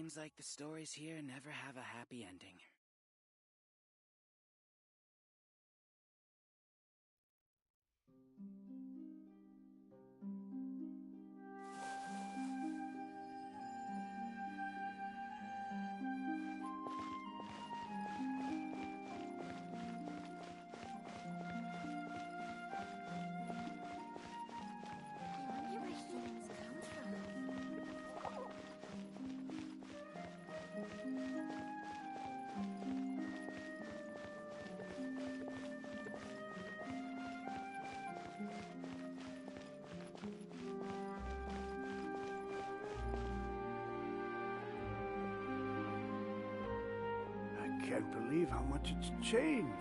Seems like the stories here never have a happy ending. I can't believe how much it's changed.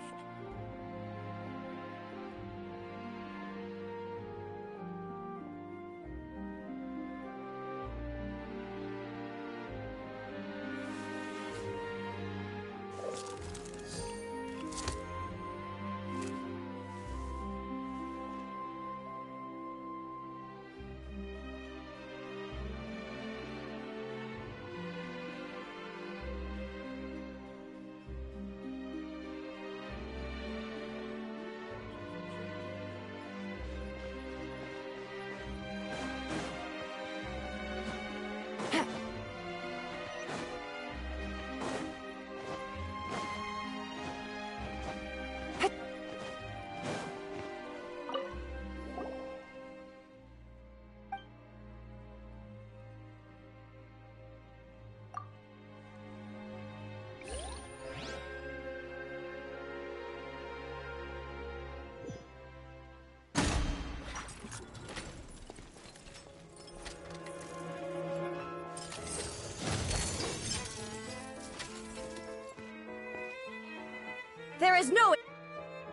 There is no...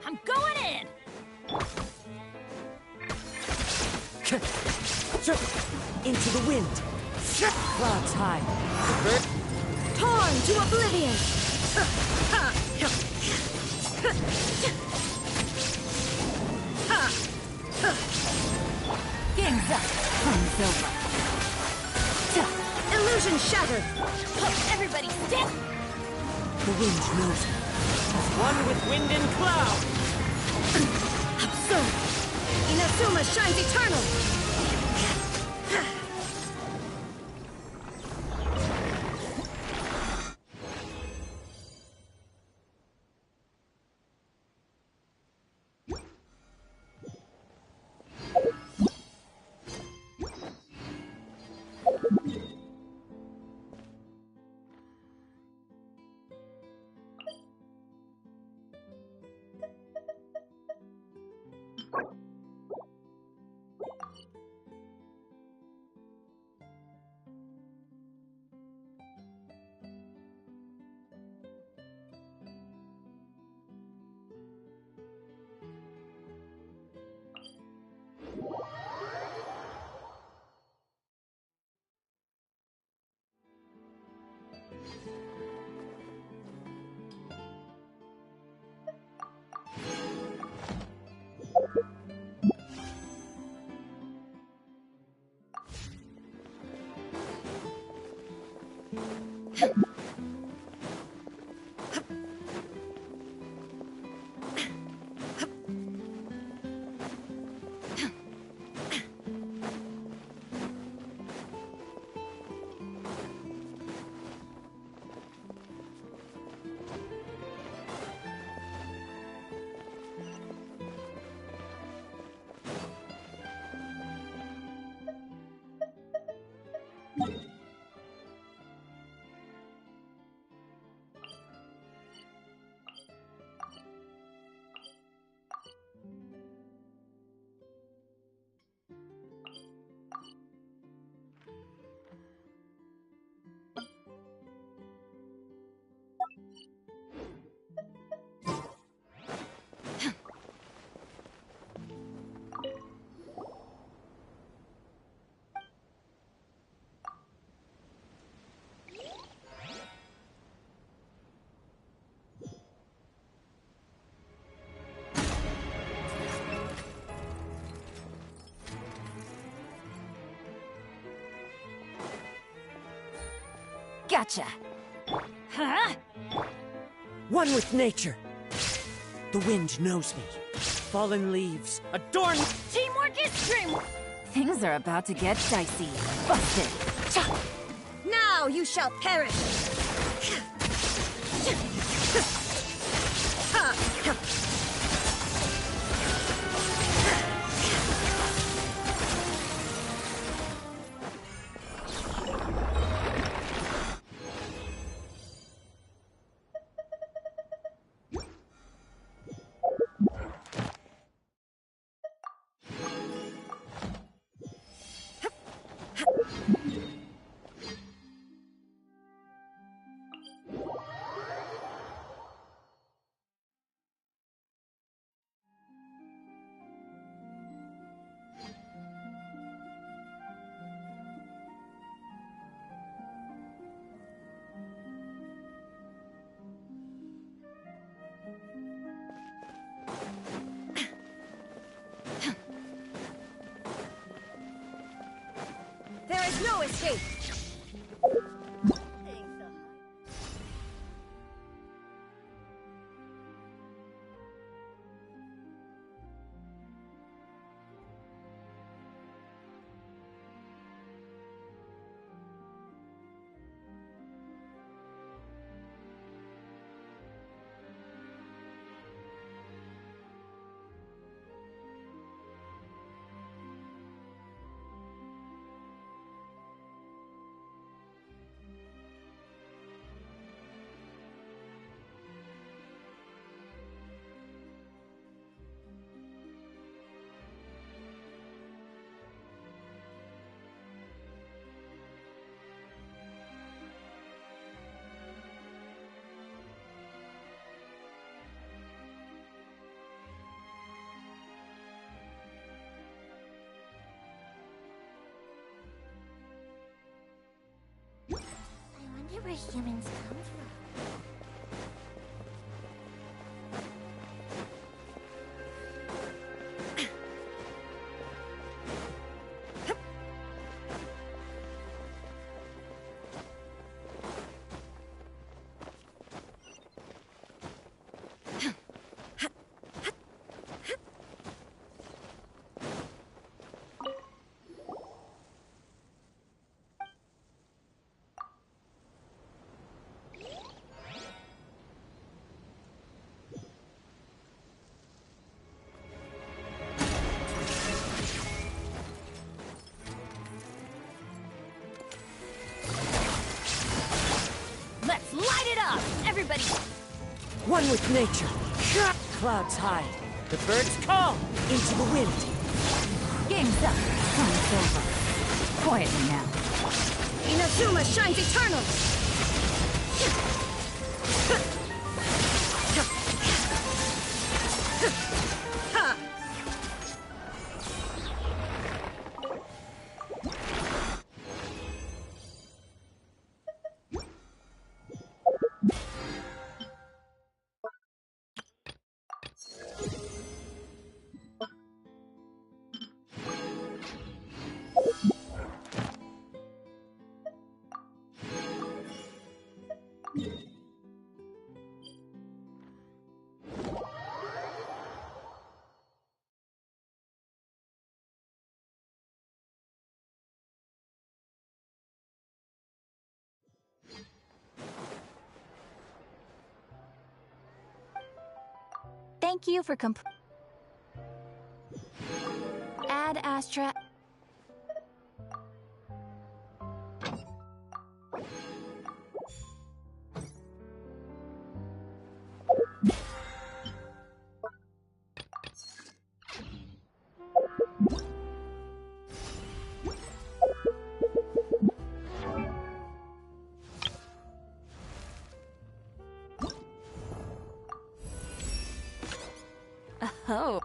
I'm going in! Into the wind. Clouds high. Torn to oblivion! Game's up. Time's over. Illusion shattered! Everybody stick! The wind knows it. One with wind and cloud! Absurd! Inazuma shines eternal! Gotcha. Huh? One with nature. The wind knows me. Fallen leaves, adorn. Teamwork is dreamwork. Things are about to get dicey. Busted. Cha. Now you shall perish. There is no escape! I wonder where humans come from. Let's light it up! Everybody! One with nature. Clouds high. The birds call! Into the wind. Game's up. Time's over. Quietly now. Inazuma shines eternal! Thank you for Ad Astra. Oh.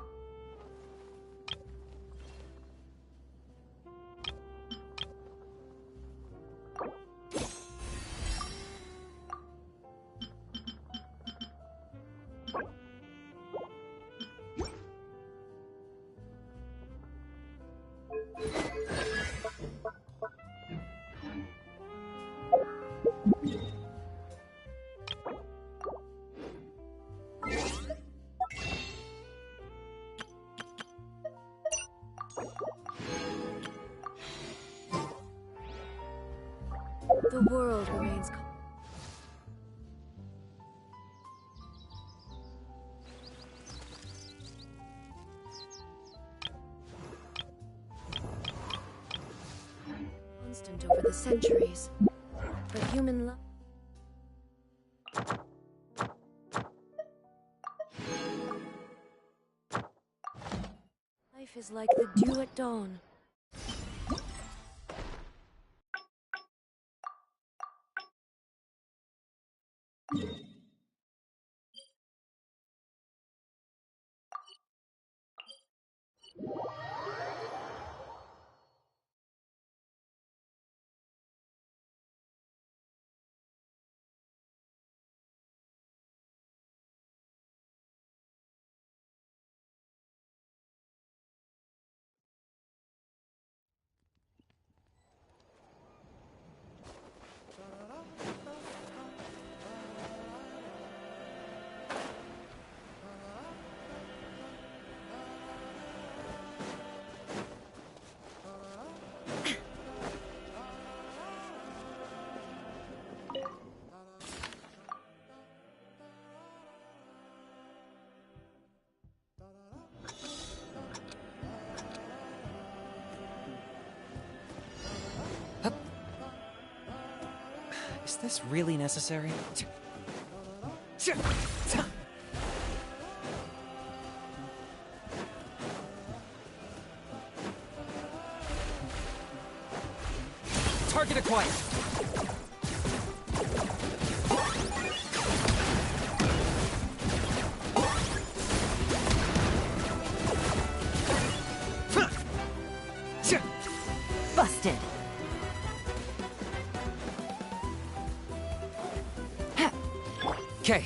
The world remains constant over the centuries. But human love... Life is like the dew at dawn. Is this really necessary? Target acquired! Busted! Okay.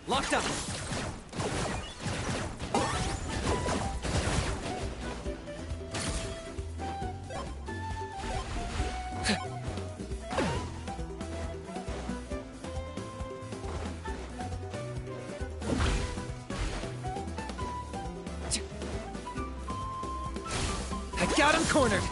Locked up! I got him cornered!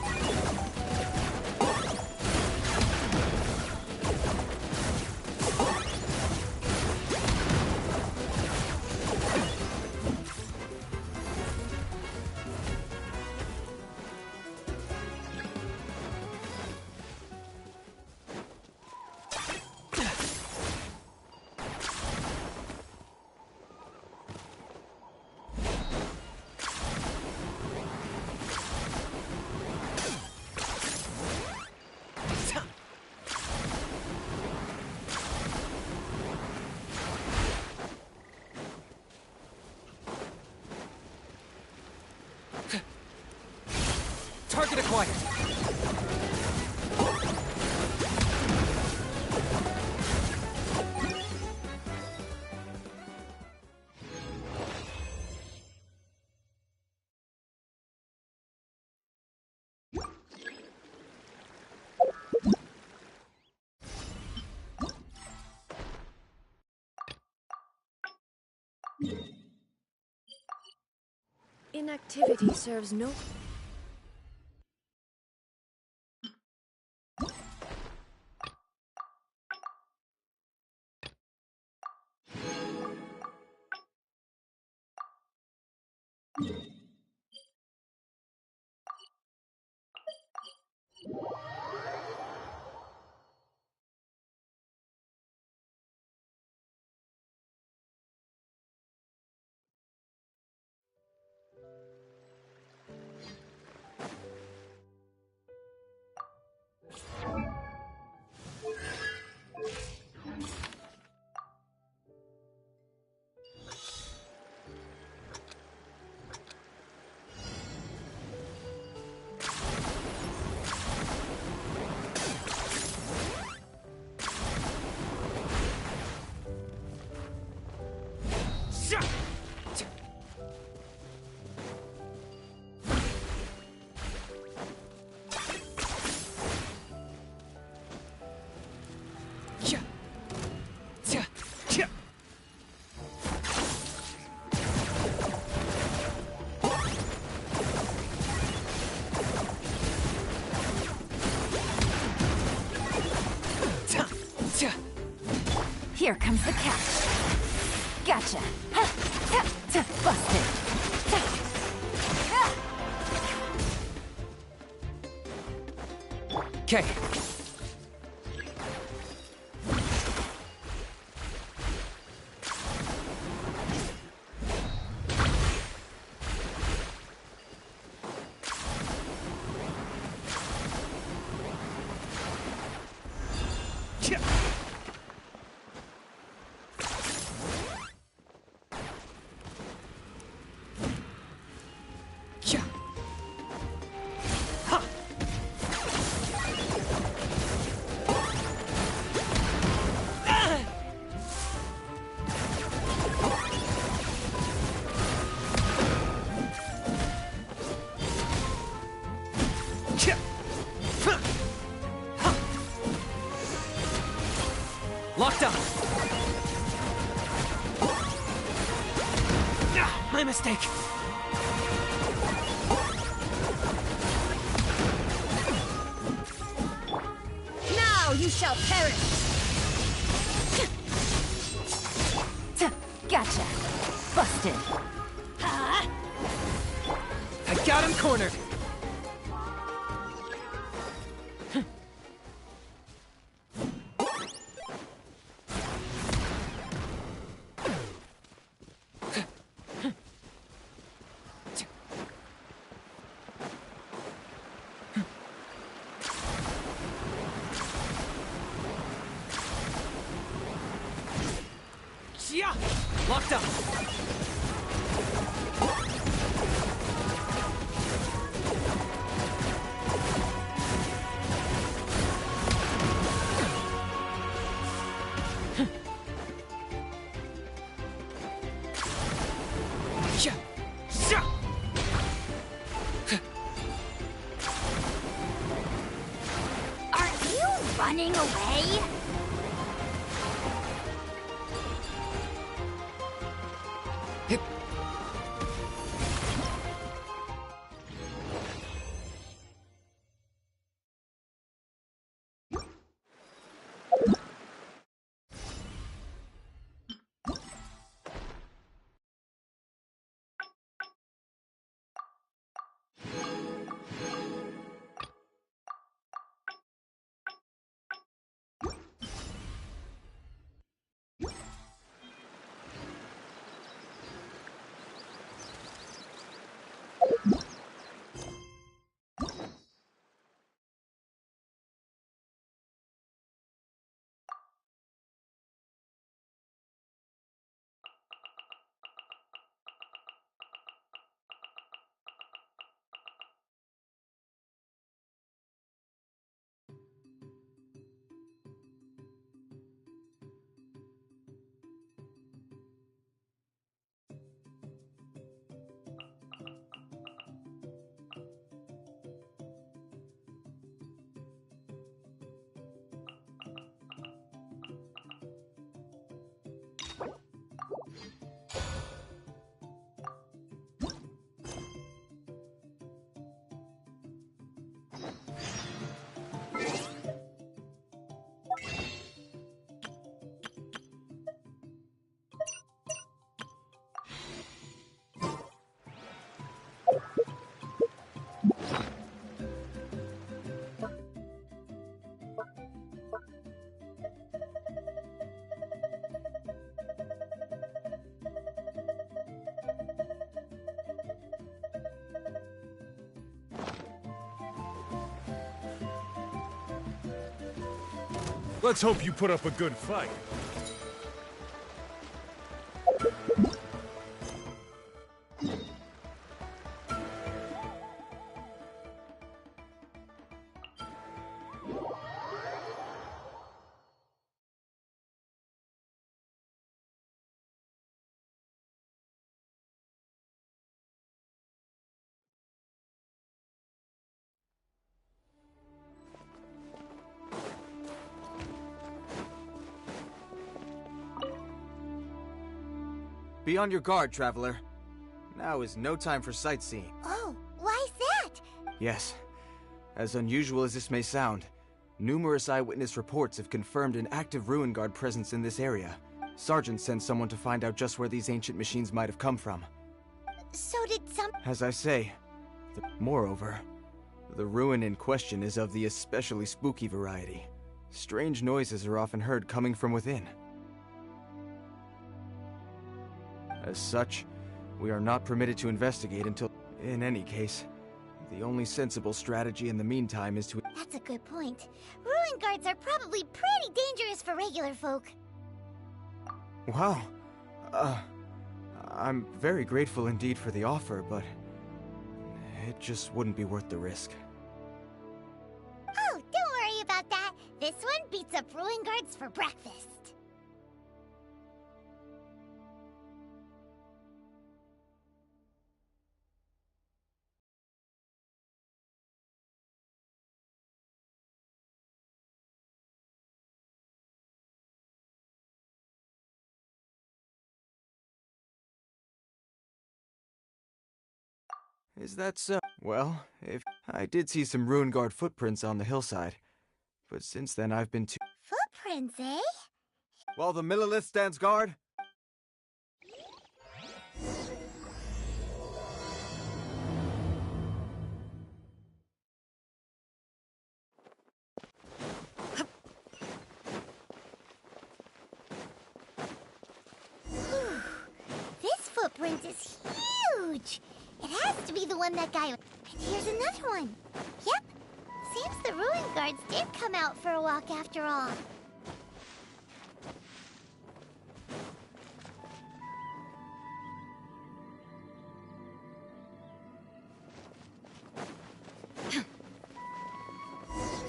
Target acquired! Inactivity serves no... Here comes the catch. Gotcha. Ha, ha, ta, busted. Ta. Ha. Okay. Locked up! My mistake! Now you shall perish! Gotcha! Busted! I got him cornered! Yeah! Locked up! Yeah! Yeah! Are you running away? Let's hope you put up a good fight. Be on your guard, traveler. Now is no time for sightseeing. Oh, why's that? Yes, as unusual as this may sound, Numerous eyewitness reports have confirmed an active Ruin Guard presence in this area. Sergeant sent someone to find out just where these ancient machines might have come from. So did some... As I say, moreover, the ruin in question is of the especially spooky variety. Strange noises are often heard coming from within. As such, we are not permitted to investigate until... In any case, the only sensible strategy in the meantime is to... That's a good point. Ruin guards are probably pretty dangerous for regular folk. Wow. I'm very grateful indeed for the offer, but... it just wouldn't be worth the risk. Oh, don't worry about that. This one beats up ruin guards for breakfast. Is that so? Well, if... I did see some Ruin Guard footprints on the hillside, but since then I've been too... Footprints, eh? While the Millilith stands guard... This footprint is huge! It has to be the one that guy... And here's another one. Yep. Seems the ruin guards did come out for a walk after all.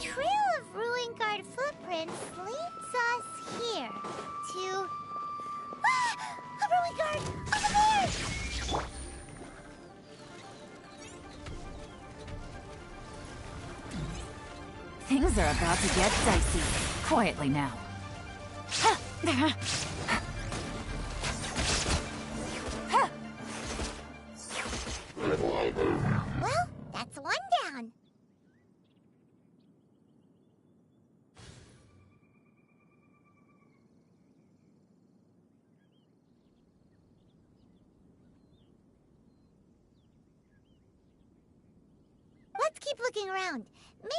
Trail of ruin guard footprints leads us here to... Ah! A ruin guard! Over there! Things are about to get dicey. Quietly now. Well, that's one down. Let's keep looking around. Maybe...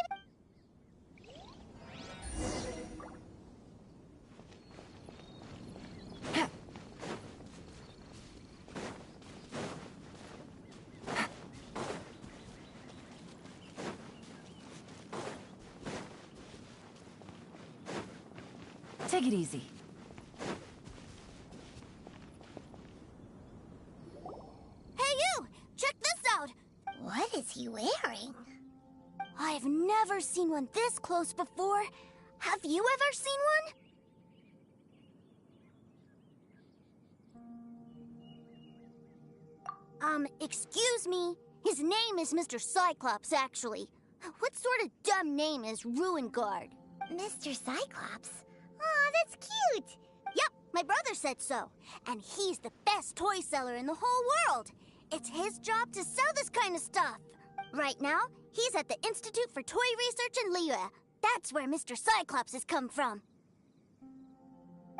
Take it easy. Hey you! Check this out! What is he wearing? I've never seen one this close before. Have you ever seen one? Excuse me. His name is Mr. Cyclops, actually. What sort of dumb name is Ruin Guard? Mr. Cyclops? Aw, that's cute! Yep, my brother said so. And he's the best toy seller in the whole world. It's his job to sell this kind of stuff. Right now, he's at the Institute for Toy Research in Liyue. That's where Mr. Cyclops has come from.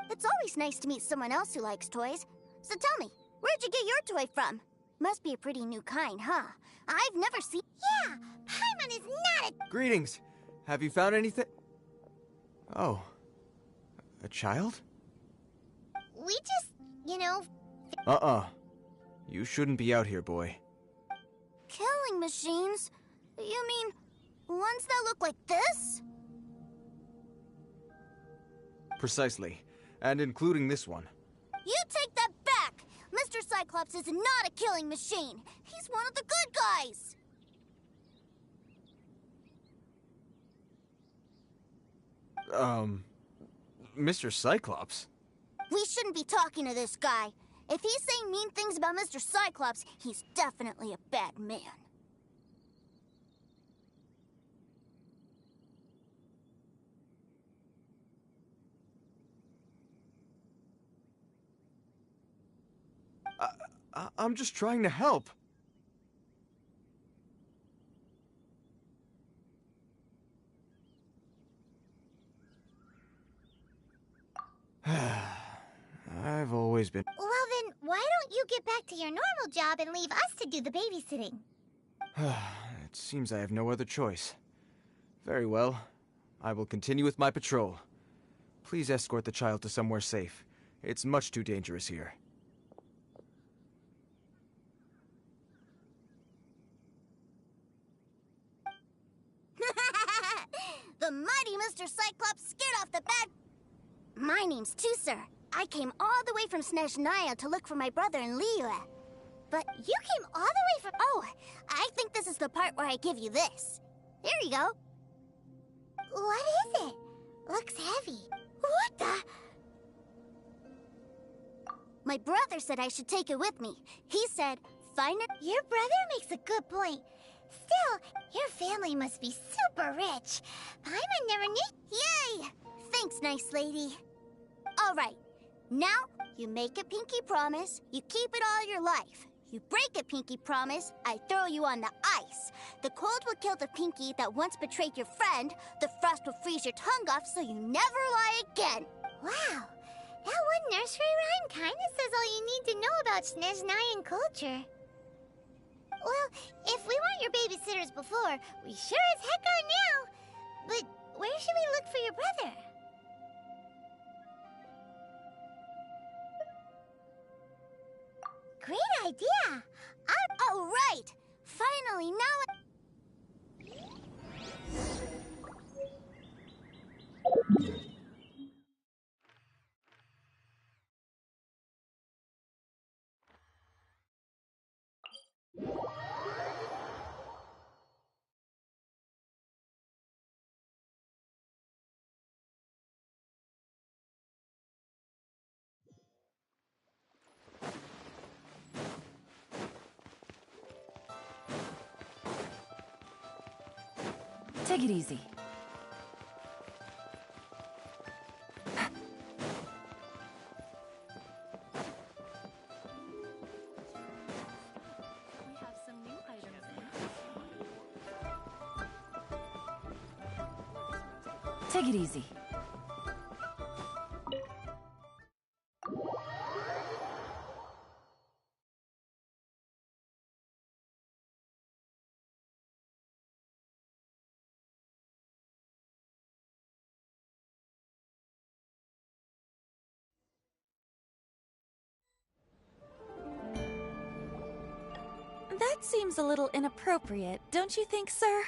It's always nice to meet someone else who likes toys. So tell me, where'd you get your toy from? Must be a pretty new kind, huh? I've never seen... Yeah, Paimon is not a... Greetings! Have you found anything? Oh. A child? We just, you know... You shouldn't be out here, boy. Killing machines? You mean, ones that look like this? Precisely. And including this one. You take that back! Mr. Cyclops is not a killing machine. He's one of the good guys. Mr. Cyclops? We shouldn't be talking to this guy. If he's saying mean things about Mr. Cyclops, he's definitely a bad man. I'm just trying to help. always been... Well then, why don't you get back to your normal job and leave us to do the babysitting? It seems I have no other choice. Very well. I will continue with my patrol. Please escort the child to somewhere safe. It's much too dangerous here. The mighty Mr. Cyclops scared off the bad... My name's Tusser. I came all the way from Snezhnaya to look for my brother in Liyue. But you came all the way from... Oh, I think this is the part where I give you this. There you go. What is it? Looks heavy. What the... My brother said I should take it with me. He said, find it... Your brother makes a good point. Still, your family must be super rich. Paimon never knew... Yay! Thanks, nice lady. All right. Now, you make a pinky promise, you keep it all your life. You break a pinky promise, I throw you on the ice. The cold will kill the pinky that once betrayed your friend. The frost will freeze your tongue off so you never lie again. Wow. That one nursery rhyme kinda says all you need to know about Snezhnayan culture. Well, if we weren't your babysitters before, we sure as heck are now. But where should we look for your brother? Great idea! All right! Finally, now... Take it easy. Take it easy. That seems a little inappropriate, don't you think, sir?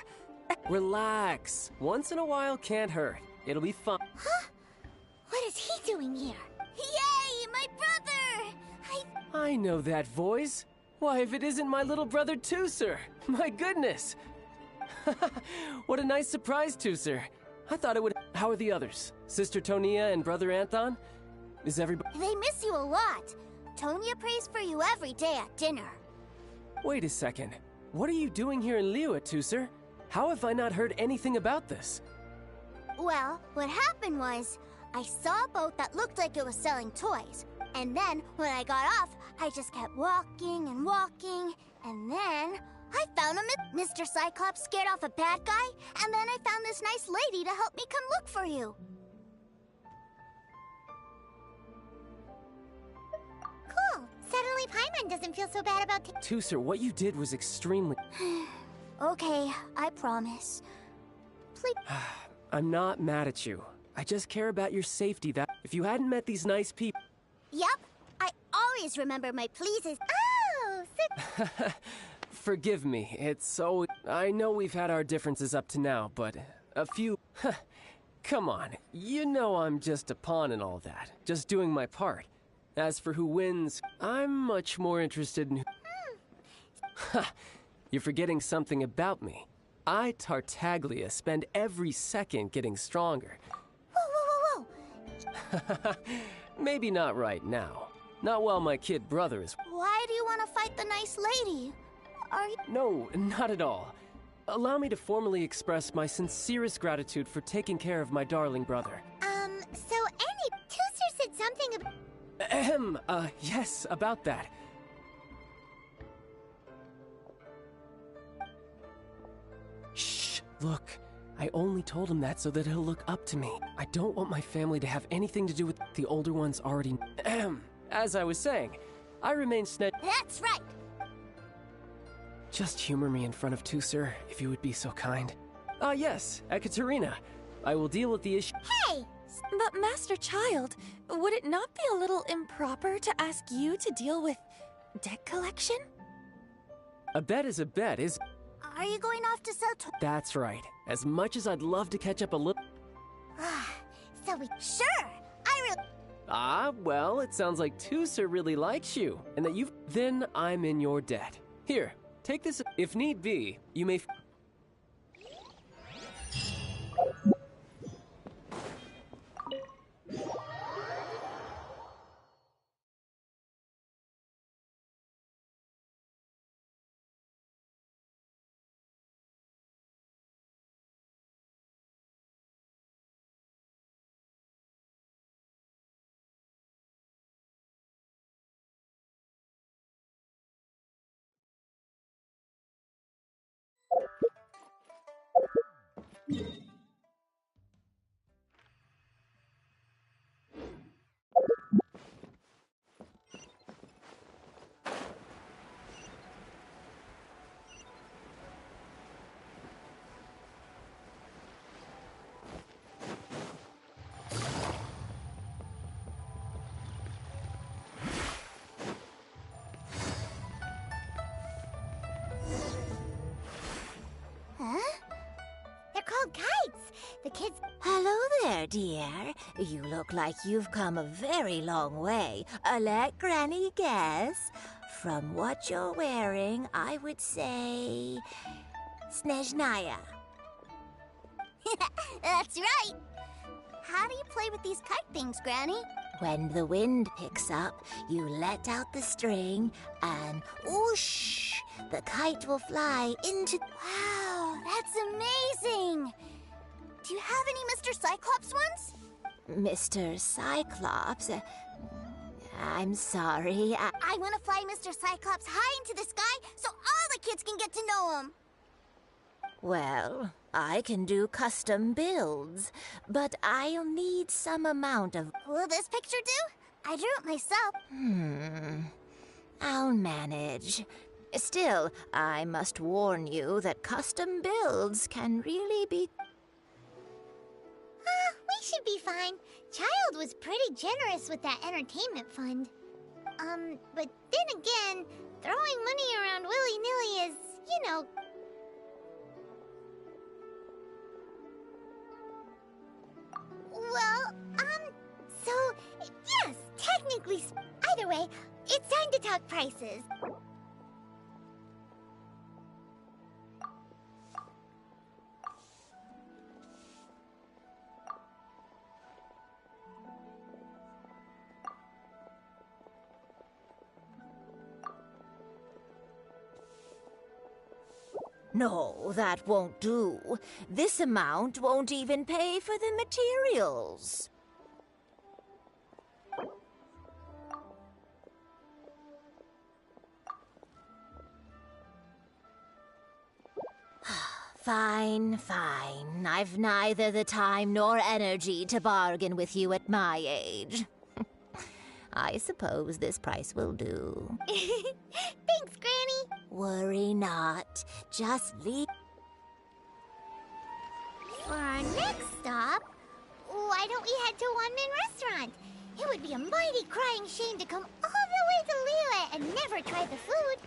Relax. Once in a while can't hurt. It'll be fun. Huh? What is he doing here? Yay! My brother! I know that voice. Why, if it isn't my little brother Tusser! My goodness! What a nice surprise, Tusser. I thought it would... How are the others? Sister Tonia and Brother Anton? Is everybody... They miss you a lot. Tonia prays for you every day at dinner. Wait a second. What are you doing here in Liyue, Tusser? How have I not heard anything about this? Well, what happened was, I saw a boat that looked like it was selling toys. And then, when I got off, I just kept walking and walking. And then, I found Mr. Cyclops scared off a bad guy. And then I found this nice lady to help me come look for you. Cool. Suddenly Paimon doesn't feel so bad about... Tusser, what you did was extremely... Okay, I promise. Please... I'm not mad at you. I just care about your safety. That if you hadn't met these nice people... Yep, I always remember my pleases. Oh, so... Forgive me, it's so... I know we've had our differences up to now, but a few... Come on, you know I'm just a pawn in all that. Just doing my part. As for who wins, I'm much more interested in... Ha! You're forgetting something about me. I, Tartaglia, spend every second getting stronger. Whoa, whoa, whoa, whoa! Maybe not right now. Not while my kid brother is... Why do you want to fight the nice lady? Are you... No, not at all. Allow me to formally express my sincerest gratitude for taking care of my darling brother. So Tusser said something about... Yes, about that. Shh, look. I only told him that so that he'll look up to me. I don't want my family to have anything to do with the older ones already... as I was saying, I remain That's right. Just humor me in front of Tusser, if you would be so kind. Yes, Ekaterina. I will deal with the issue. Hey! But Master Child, would it not be a little improper to ask you to deal with deck collection? A bet is a bet, is... Are you going off to sell That's right. As much as I'd love to catch up a little... Sure! Well, it sounds like Tusser really likes you, and that you've... Then I'm in your debt. Here, take this. If need be, you may... They're called kites. The kids... Hello there, dear. You look like you've come a very long way. Let Granny guess. From what you're wearing, I would say... Snezhnaya. That's right. How do you play with these kite things, Granny? When the wind picks up, you let out the string and whoosh! The kite will fly into... Wow, that's amazing! Do you have any Mr. Cyclops ones? Mr. Cyclops? I'm sorry, I want to fly Mr. Cyclops high into the sky so all the kids can get to know him. Well, I can do custom builds, but I'll need some amount of... Will this picture do? I drew it myself. I'll manage. Still, I must warn you that custom builds can really be... We should be fine. Child was pretty generous with that entertainment fund. But then again, throwing money around willy-nilly is, you know... Well, so, yes, technically... Either way, it's time to talk prices. No, that won't do. This amount won't even pay for the materials. Fine, fine. I've neither the time nor energy to bargain with you at my age. I suppose this price will do. Thanks, Granny. Worry not. Just leave. For our next stop, why don't we head to One Man Restaurant? It would be a mighty crying shame to come all the way to Liyue and never try the food.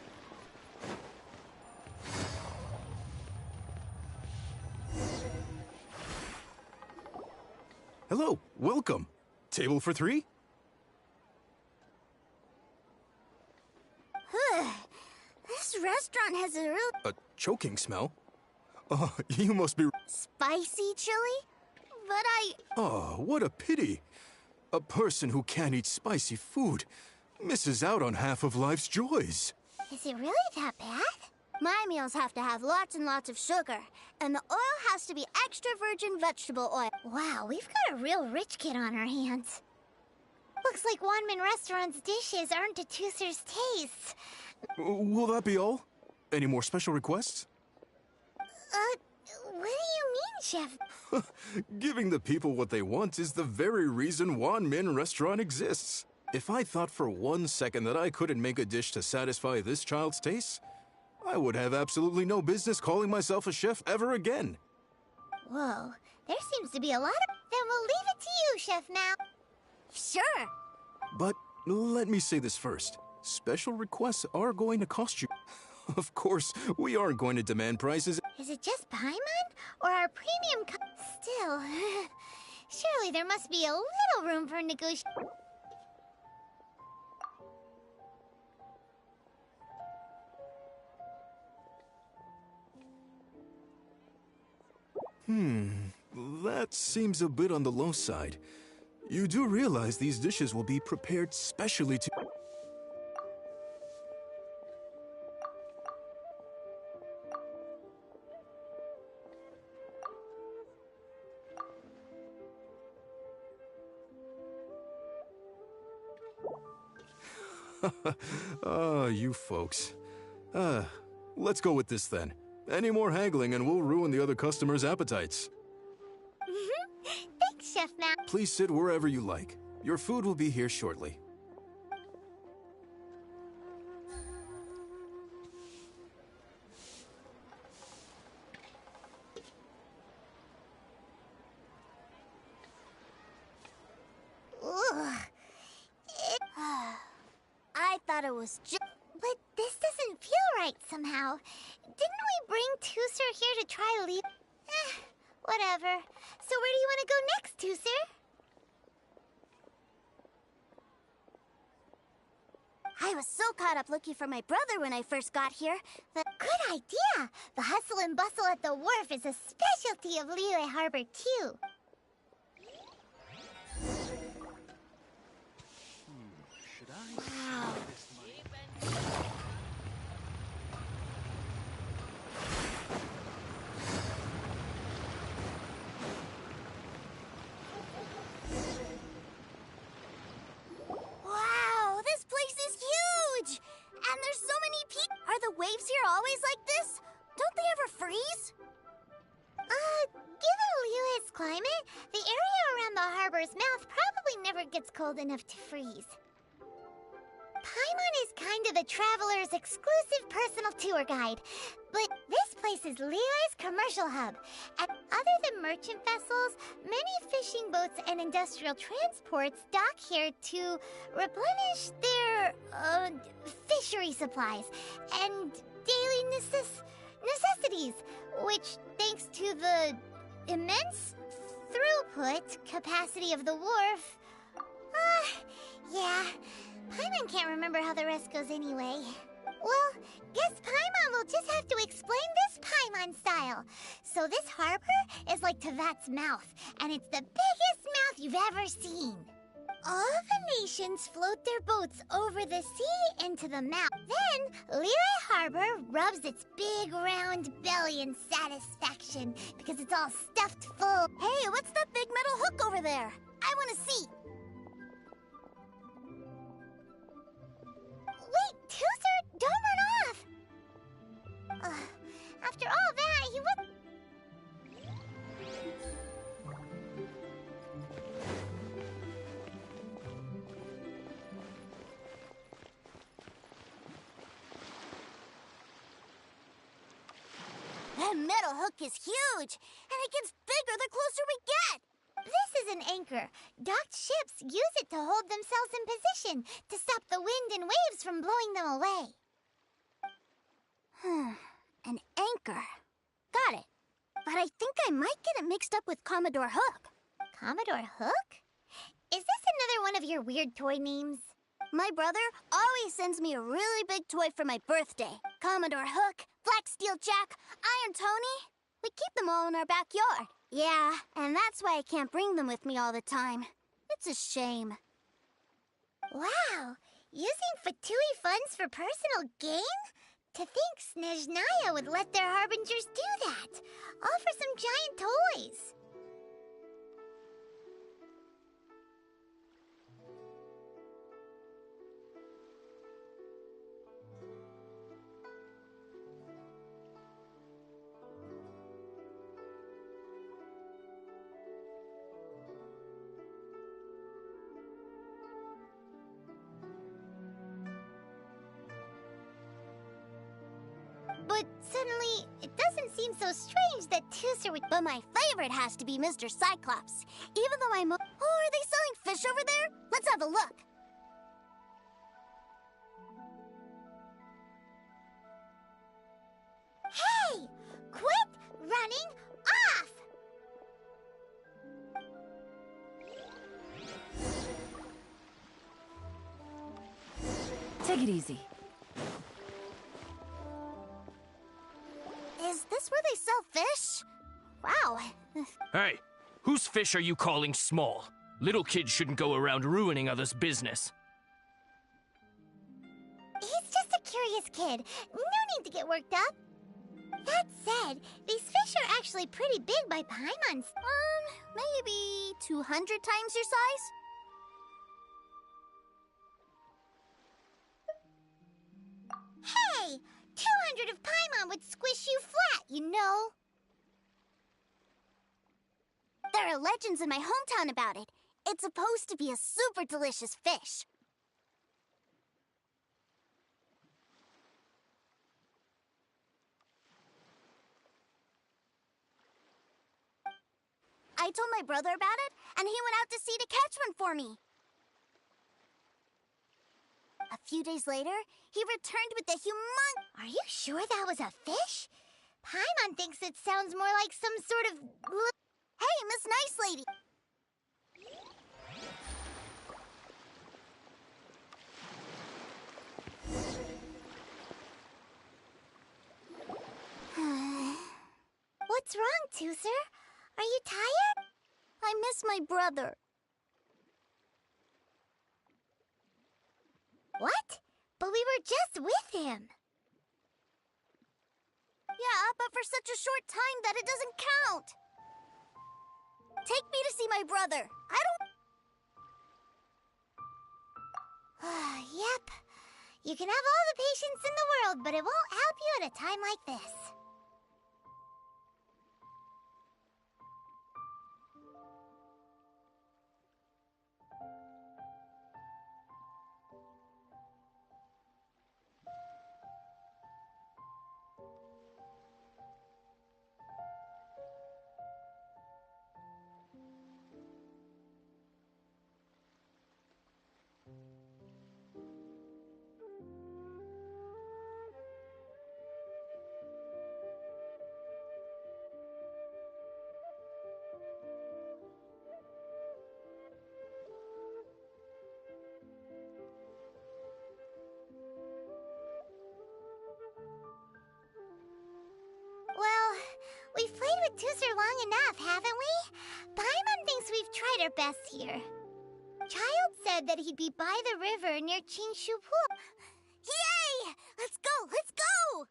Hello, welcome. Table for 3? This restaurant has a real A choking smell? Oh, you must be... spicy chili, but Oh, what a pity. A person who can't eat spicy food misses out on half of life's joys. Is it really that bad? My meals have to have lots and lots of sugar, and the oil has to be extra virgin vegetable oil. Wow, we've got a real rich kid on our hands. Looks like Wanman Restaurant's dishes aren't to Tusser's taste. Will that be all? Any more special requests? What do you mean, Chef? Giving the people what they want is the very reason Wan Min Restaurant exists. If I thought for 1 second that I couldn't make a dish to satisfy this child's tastes, I would have absolutely no business calling myself a chef ever again. Whoa, there seems to be a lot of... Then we'll leave it to you, Chef Mal. Sure. But let me say this first. Special requests are going to cost you. Of course, we aren't going to demand prices. Is it just Paimon? Or our premium Still, surely there must be a little room for negotiation. That seems a bit on the low side. You do realize these dishes will be prepared specially to... you folks. Let's go with this then. Any more haggling and we'll ruin the other customers' appetites. Thanks, Chef Mal. Please sit wherever you like. Your food will be here shortly. I thought it was just... But this doesn't feel right somehow. Didn't we bring Tooser here to try leave? Whatever. So where do you want to go next, Tooser? I was so caught up looking for my brother when I first got here that... Good idea! The hustle and bustle at the wharf is a specialty of Liyue Harbor, too. Wow, this place is huge! And there's so many people. Are the waves here always like this? Don't they ever freeze? Given Liyue's climate, the area around the harbor's mouth probably never gets cold enough to freeze. Paimon is kind of the traveler's exclusive personal tour guide, but this place is Liyue's commercial hub. And other than merchant vessels, many fishing boats and industrial transports dock here to replenish their, fishery supplies and daily necessities, which, thanks to the immense throughput capacity of the wharf... yeah, Paimon can't remember how the rest goes anyway. Well, guess Paimon will just have to explain this Paimon style. So this harbor is like Tevat's mouth, and it's the biggest mouth you've ever seen. All the nations float their boats over the sea into the mouth. Then, Liyue Harbor rubs its big round belly in satisfaction because it's all stuffed full. Hey, what's that big metal hook over there? I want to see. Wait, Tooser, don't run off! After all that, he would... That metal hook is huge, and it gets bigger the closer we get. This is an anchor. Docked ships use it to hold themselves in position, to stop the wind and waves from blowing them away. An anchor. Got it. But I think I might get it mixed up with Commodore Hook. Commodore Hook? Is this another one of your weird toy names? My brother always sends me a really big toy for my birthday. Commodore Hook, Black Steel Jack, Iron Tony. We keep them all in our backyard. Yeah, and that's why I can't bring them with me all the time. It's a shame. Wow! Using Fatui funds for personal gain? To think Snezhnaya would let their harbingers do that. All for some giant toys. but suddenly it doesn't seem so strange that Tooser would... But my favorite has to be Mr. Cyclops. Even though I'm... Oh, are they selling fish over there? Let's have a look. Hey! Quit running off! Take it easy. Is this where they sell fish? Wow. Hey, whose fish are you calling small? Little kids shouldn't go around ruining others' business. He's just a curious kid. No need to get worked up. That said, these fish are actually pretty big by Paimon's. Maybe 200 times your size? Hey! 200 of Paimon would squish you flat, you know. There are legends in my hometown about it. It's supposed to be a super delicious fish. I told my brother about it, and he went out to sea to catch one for me. A few days later, he returned with the Are you sure that was a fish? Paimon thinks it sounds more like some sort of... Hey, Miss Nice Lady! What's wrong, Tooser? Are you tired? I miss my brother. What? But we were just with him. Yeah, but for such a short time that it doesn't count. Take me to see my brother. I don't... Yep. You can have all the patience in the world, but it won't help you at a time like this. Well, we've played with Tooser long enough, haven't we? Paimon thinks we've tried our best here. Child said that he'd be by the river near Chinshu Pool. Yay! Let's go! Let's go!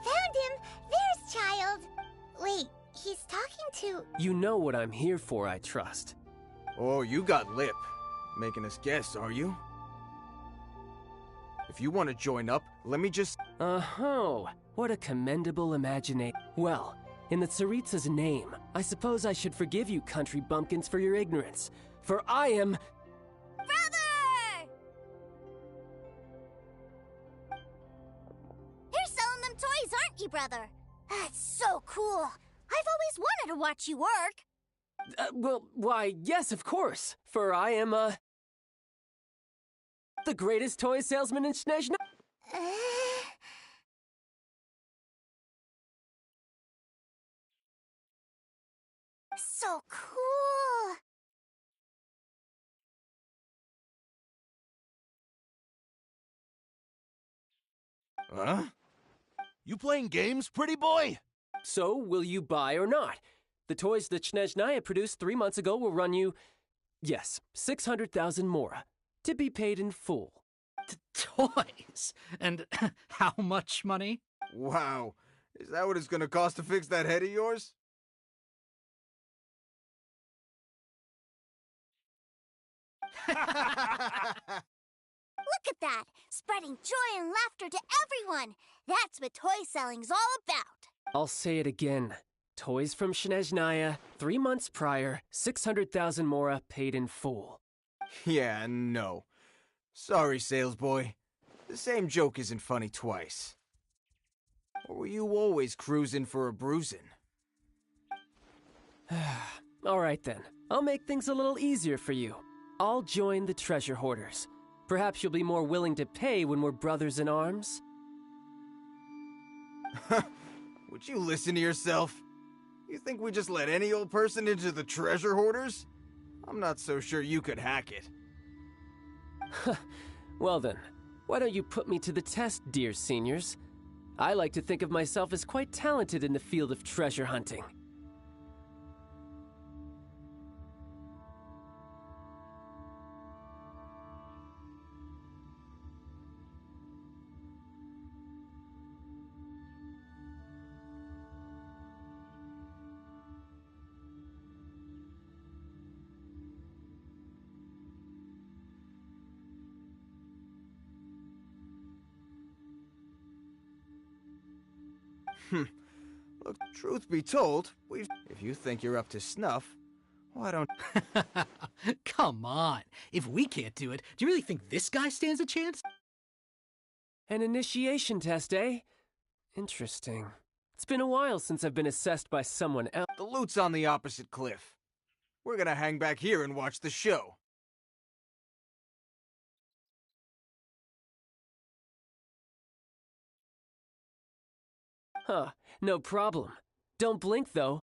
Found him! There's Child! Wait, he's talking to... You know what I'm here for, I trust. Oh, you got lip. Making us guess, are you? If you want to join up, let me just... Oh, what a commendable imagination. Well, in the Tsaritsa's name, I suppose I should forgive you country bumpkins for your ignorance. For I am... Brother! Here's brother. That's so cool. I've always wanted to watch you work. Why, yes, of course. For I am, the greatest toy salesman in Snezhna. So cool. Huh? You playing games, pretty boy? So, will you buy or not? The toys that Snezhnaya produced 3 months ago will run you, yes, 600,000 mora, to be paid in full. Toys? And how much money? Wow. Is that what it's gonna cost to fix that head of yours? Look at that! Spreading joy and laughter to everyone! That's what toy selling's all about! I'll say it again. Toys from Snezhnaya, 3 months prior, 600,000 mora paid in full. Yeah, no. Sorry, salesboy. The same joke isn't funny twice. Or were you always cruising for a bruising? All right then. I'll make things a little easier for you. I'll join the treasure hoarders. Perhaps you'll be more willing to pay when we're brothers in arms? Would you listen to yourself? You think we just let any old person into the treasure hoarders? I'm not so sure you could hack it. Well then, why don't you put me to the test, dear seniors? I like to think of myself as quite talented in the field of treasure hunting. Look, truth be told, if you think you're up to snuff, why don't... Come on. If we can't do it, do you really think this guy stands a chance? An initiation test, eh? Interesting. It's been a while since I've been assessed by someone else. The loot's on the opposite cliff. We're gonna hang back here and watch the show. Huh, no problem. Don't blink, though.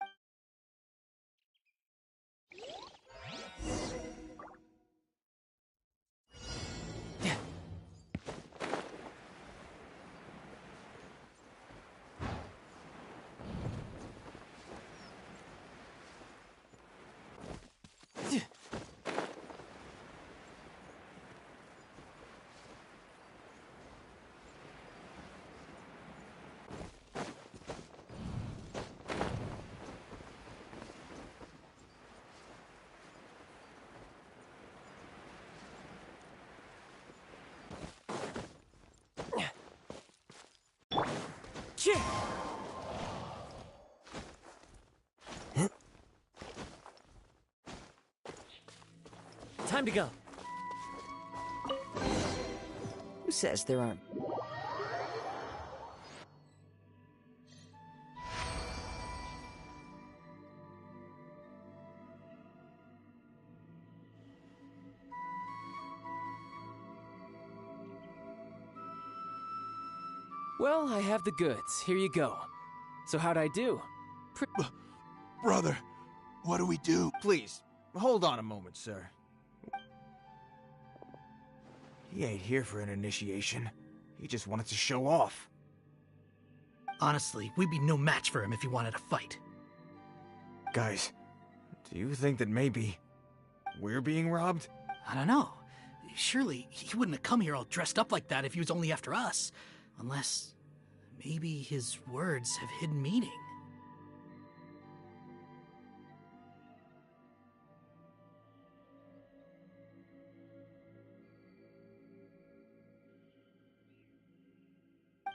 Time to go. Who says there aren't? Well, I have the goods. Here you go. So how'd I do? Brother, what do we do? Please, hold on a moment, sir. He ain't here for an initiation. He just wanted to show off. Honestly, we'd be no match for him if he wanted to fight. Guys, do you think that maybe we're being robbed? I don't know. Surely he wouldn't have come here all dressed up like that if he was only after us. Unless maybe his words have hidden meaning.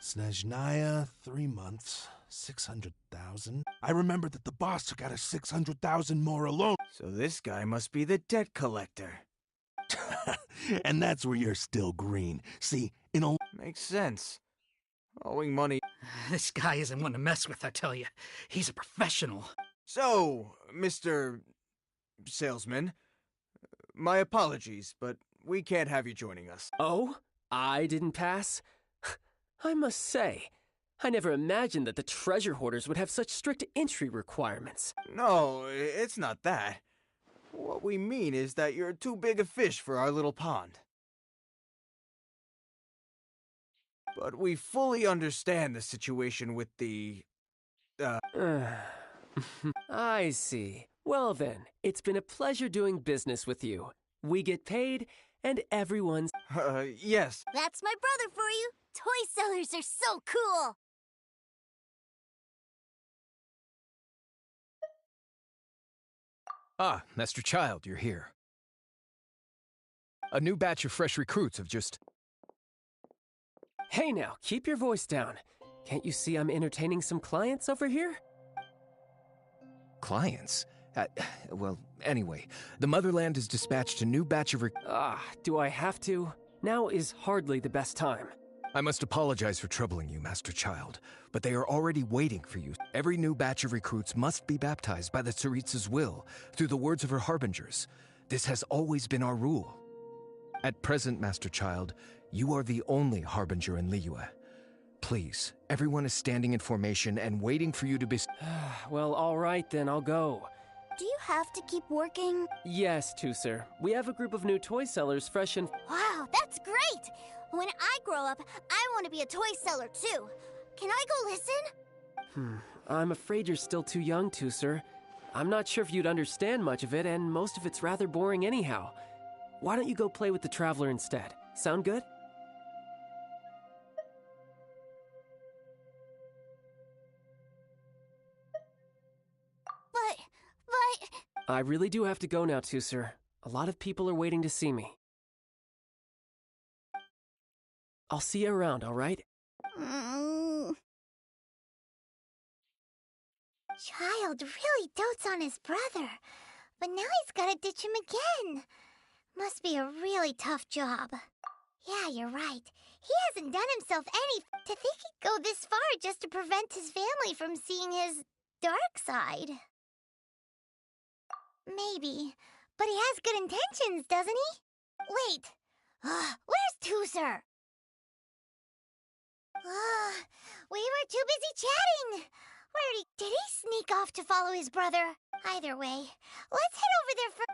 Snezhnaya, 3 months, 600,000. I remember that the boss took out a 600,000 more alone. So this guy must be the debt collector. And that's where you're still green. See, in a... Makes sense. Owing money. This guy isn't one to mess with, I tell you. He's a professional. So, Mr. Salesman, my apologies, but we can't have you joining us. Oh? I didn't pass? I must say, I never imagined that the treasure hoarders would have such strict entry requirements. No, it's not that. What we mean is that you're too big a fish for our little pond. But we fully understand the situation with the... I see. Well then, it's been a pleasure doing business with you. We get paid, and everyone's... yes. That's my brother for you. Toy sellers are so cool. Ah, Master Child, you're here. A new batch of fresh recruits have just... Hey now, keep your voice down. Can't you see I'm entertaining some clients over here? Clients? Well, anyway, the Motherland has dispatched a new batch of do I have to? Now is hardly the best time. I must apologize for troubling you, Master Child, but they are already waiting for you. Every new batch of recruits must be baptized by the Tsaritsa's will, through the words of her harbingers. This has always been our rule. At present, Master Child, you are the only harbinger in Liyue. Please, everyone is standing in formation and waiting for you to be... Well, all right then, I'll go. Do you have to keep working? Yes, Tusser. We have a group of new toy sellers fresh and... Wow, that's great! When I grow up, I want to be a toy seller too. Can I go listen? I'm afraid you're still too young, Tusser. I'm not sure if you'd understand much of it, and most of it's rather boring anyhow. Why don't you go play with the Traveler instead? Sound good? But... I really do have to go now, Tusser. A lot of people are waiting to see me. I'll see you around, all right? Child really dotes on his brother, but now he's gotta ditch him again. Must be a really tough job. Yeah, you're right. He hasn't done himself any to think he'd go this far just to prevent his family from seeing his dark side. Maybe, but he has good intentions, doesn't he? Wait, where's Tusser? We were too busy chatting. Did he sneak off to follow his brother? Either way, let's head over there for...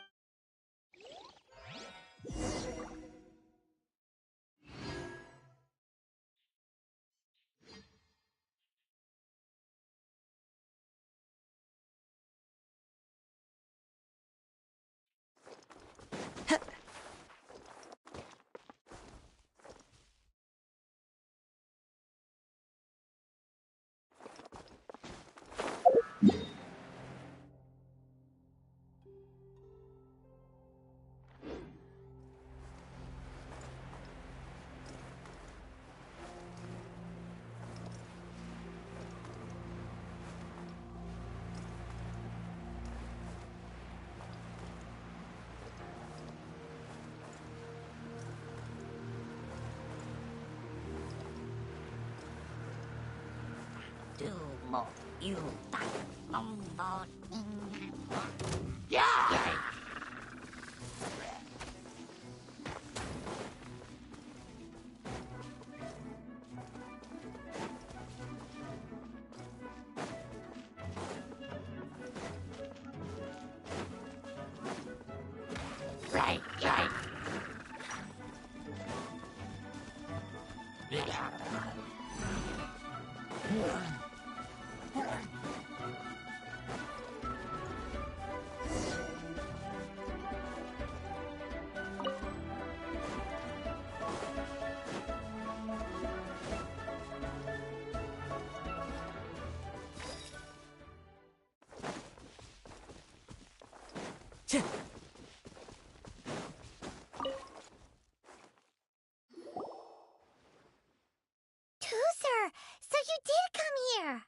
Tusser, so you did come here.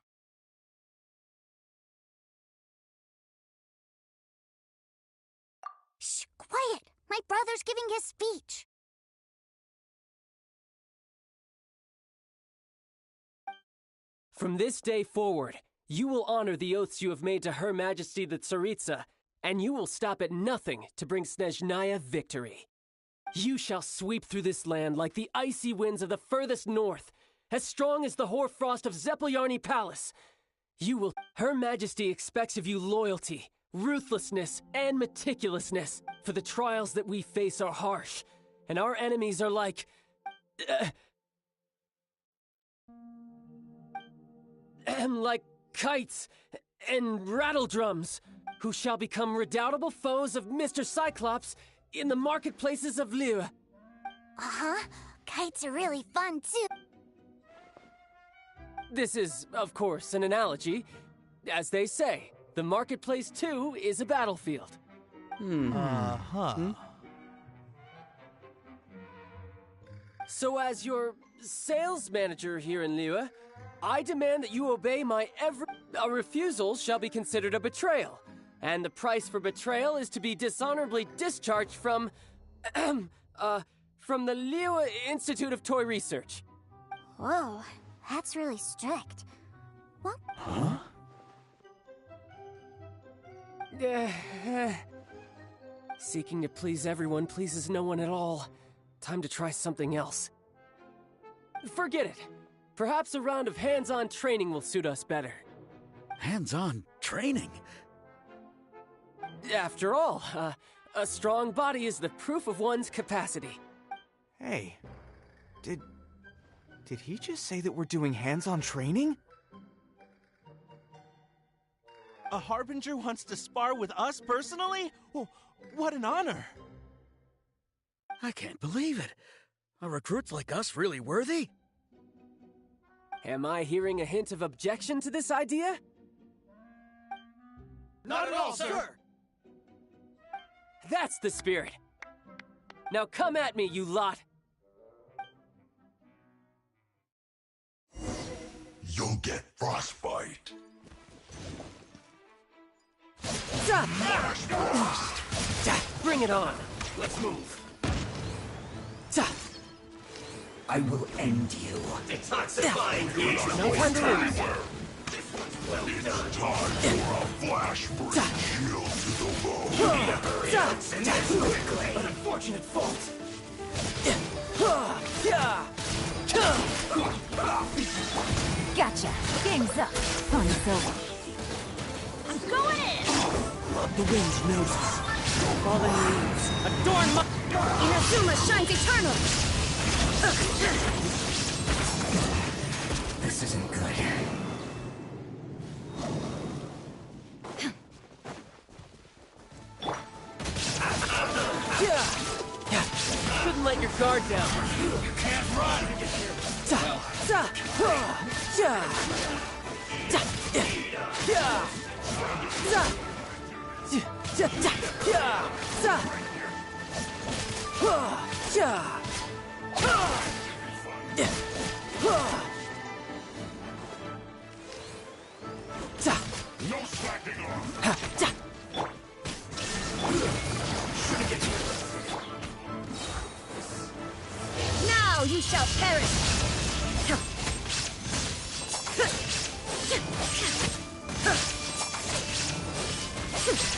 Shh, quiet. My brother's giving his speech. From this day forward, you will honor the oaths you have made to Her Majesty the Tsaritsa, and you will stop at nothing to bring Snezhnaya victory. You shall sweep through this land like the icy winds of the furthest north, as strong as the hoarfrost of Zepelyarny Palace. You will... Her Majesty expects of you loyalty, ruthlessness, and meticulousness, for the trials that we face are harsh, and our enemies are like... like kites and rattledrums, who shall become redoubtable foes of Mr. Cyclops in the marketplaces of Liyue. Uh-huh. Kites are really fun, too. This is, of course, an analogy. As they say, the marketplace, too, is a battlefield. So as your sales manager here in Liyue, I demand that you obey my every... A refusal shall be considered a betrayal, and the price for betrayal is to be dishonorably discharged from... from the Liyue Institute of Toy Research. Whoa, that's really strict. What? Huh? Seeking to please everyone pleases no one at all. Time to try something else. Forget it. Perhaps a round of hands-on training will suit us better. Hands-on training? After all, a strong body is the proof of one's capacity. Hey, did he just say that we're doing hands-on training? A Harbinger wants to spar with us personally? Oh, what an honor! I can't believe it. Are recruits like us really worthy? Am I hearing a hint of objection to this idea? Not at all, sir! That's the spirit! Now come at me, you lot! You'll get frostbite. Bring it on! Let's move! I will end you. Detoxifying heat! No time to lose! It's time for a flash break. Shield to the bone. And that's quickly! An unfortunate fault! Gotcha. Game's up. Fun's over. I'm going in! The wind knows us. Fallen leaves. Adorn my... Inazuma shines eternal! This isn't good. Couldn't let your guard down. You can't run! No slacking off! Now you shall perish!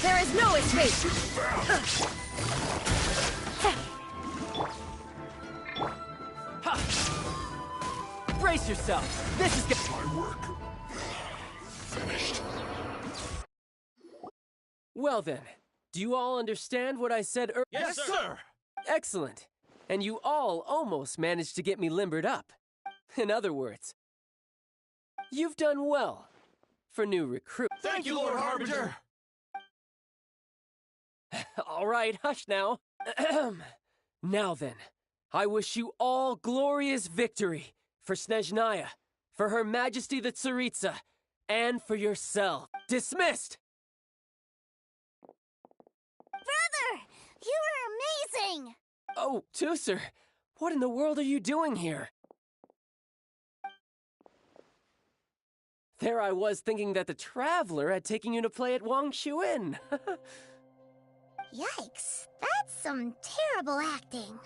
There is no escape! Brace yourself! This is My work finished. Well then, do you all understand what I said earlier? Yes, sir! Excellent. And you all almost managed to get me limbered up. In other words, you've done well for new recruits. Thank you, Lord Harbinger! All right, hush now. Now then, I wish you all glorious victory for Snezhnaya, for Her Majesty the Tsaritsa, and for yourself. Dismissed! Brother! You were amazing! Oh, Tooser, what in the world are you doing here? There I was thinking that the Traveler had taken you to play at Wangshuin. Yikes, that's some terrible acting.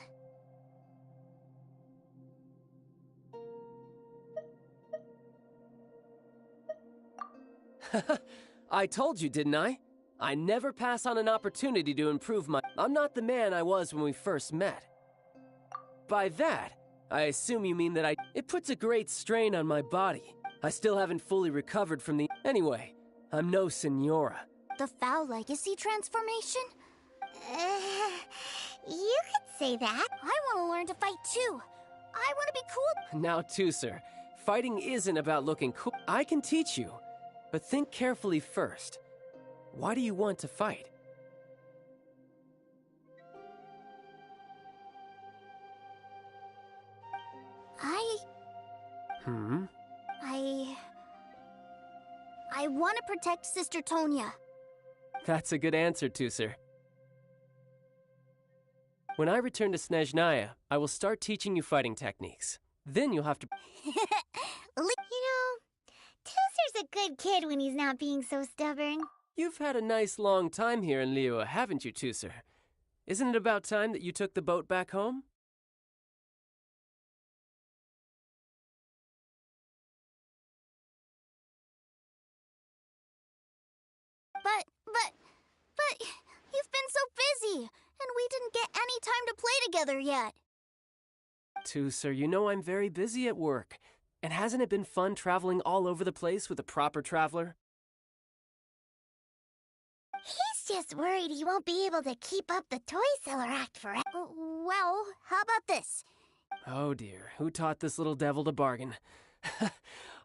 I told you, didn't I? I never pass on an opportunity to improve my... I'm not the man I was when we first met. By that, I assume you mean that It puts a great strain on my body. I still haven't fully recovered from the... Anyway, I'm no senora. The foul legacy transformation? You could say that. I want to learn to fight too. I want to be cool. Now, too, sir, fighting isn't about looking cool. I can teach you, but think carefully first. Why do you want to fight? I want to protect Sister Tonya. That's a good answer, too, sir. When I return to Snezhnaya, I will start teaching you fighting techniques. Then you'll have to... You know, Tooser's a good kid when he's not being so stubborn. You've had a nice long time here in Liyue, haven't you, Tooser? Isn't it about time that you took the boat back home? But, you've been so busy, and we didn't get any time to play together yet. Tooser, you know I'm very busy at work. And hasn't it been fun traveling all over the place with a proper traveler? He's just worried he won't be able to keep up the toy seller act forever. Well, how about this? Oh dear, who taught this little devil to bargain?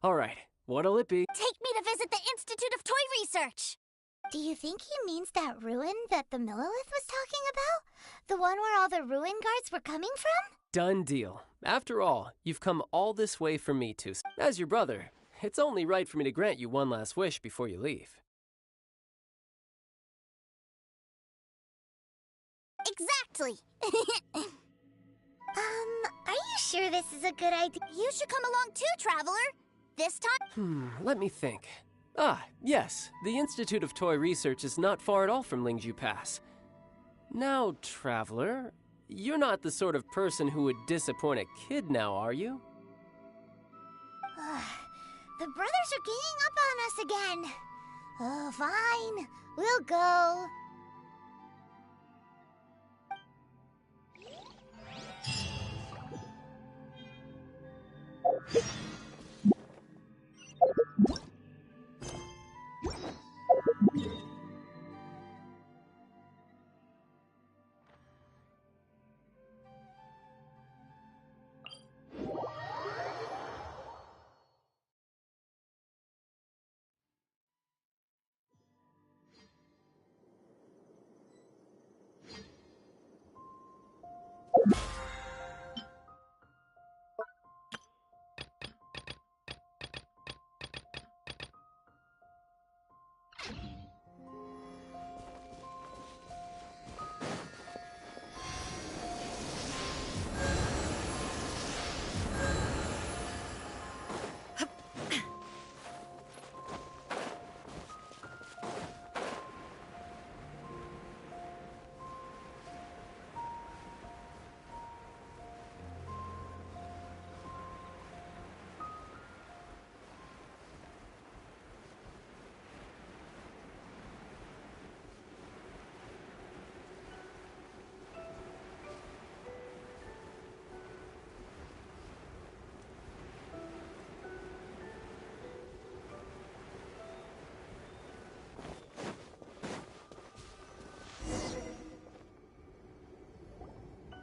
All right, what'll it be? Take me to visit the Institute of Toy Research! Do you think he means that ruin that the Millilith was talking about? The one where all the ruin guards were coming from? Done deal. After all, you've come all this way for me, Tooser. As your brother, it's only right for me to grant you one last wish before you leave. Exactly! Are you sure this is a good idea? You should come along too, Traveler! This time? Let me think. Ah, yes, the Institute of Toy Research is not far at all from Lingju Pass. Now, Traveler, you're not the sort of person who would disappoint a kid now, are you? The brothers are ganging up on us again. Oh, fine. We'll go.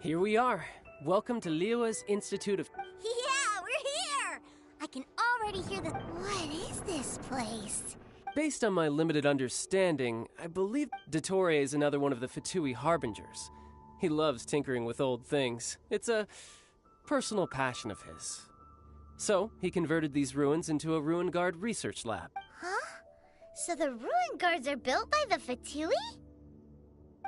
Here we are. Welcome to Liyue's Institute of... Yeah, we're here! I can already hear the... What is this place? Based on my limited understanding, I believe Dottore is another one of the Fatui Harbingers. He loves tinkering with old things. It's a personal passion of his. So, he converted these ruins into a Ruin Guard research lab. Huh? So the ruin guards are built by the Fatui?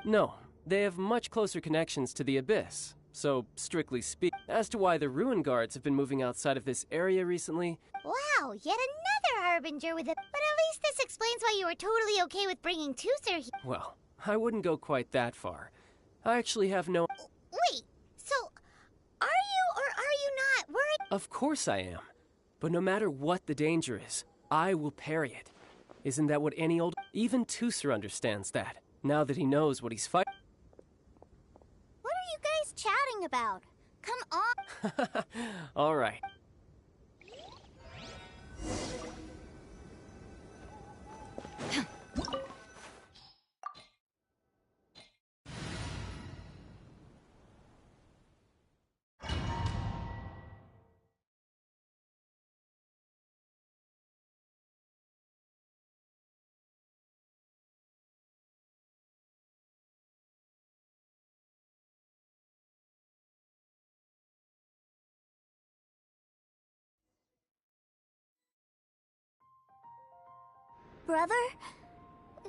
No, they have much closer connections to the Abyss. So, strictly speaking, as to why the Ruin Guards have been moving outside of this area recently... Wow, yet another Harbinger with a... But at least this explains why you were totally okay with bringing Tooser here. Well, I wouldn't go quite that far. I actually have no... Wait, so are you or are you not worried? Of course I am. But no matter what the danger is, I will parry it. Isn't that what any old... Even Tooser understands that, now that he knows what he's fighting. What are you guys chatting about? Come on. All right. Brother?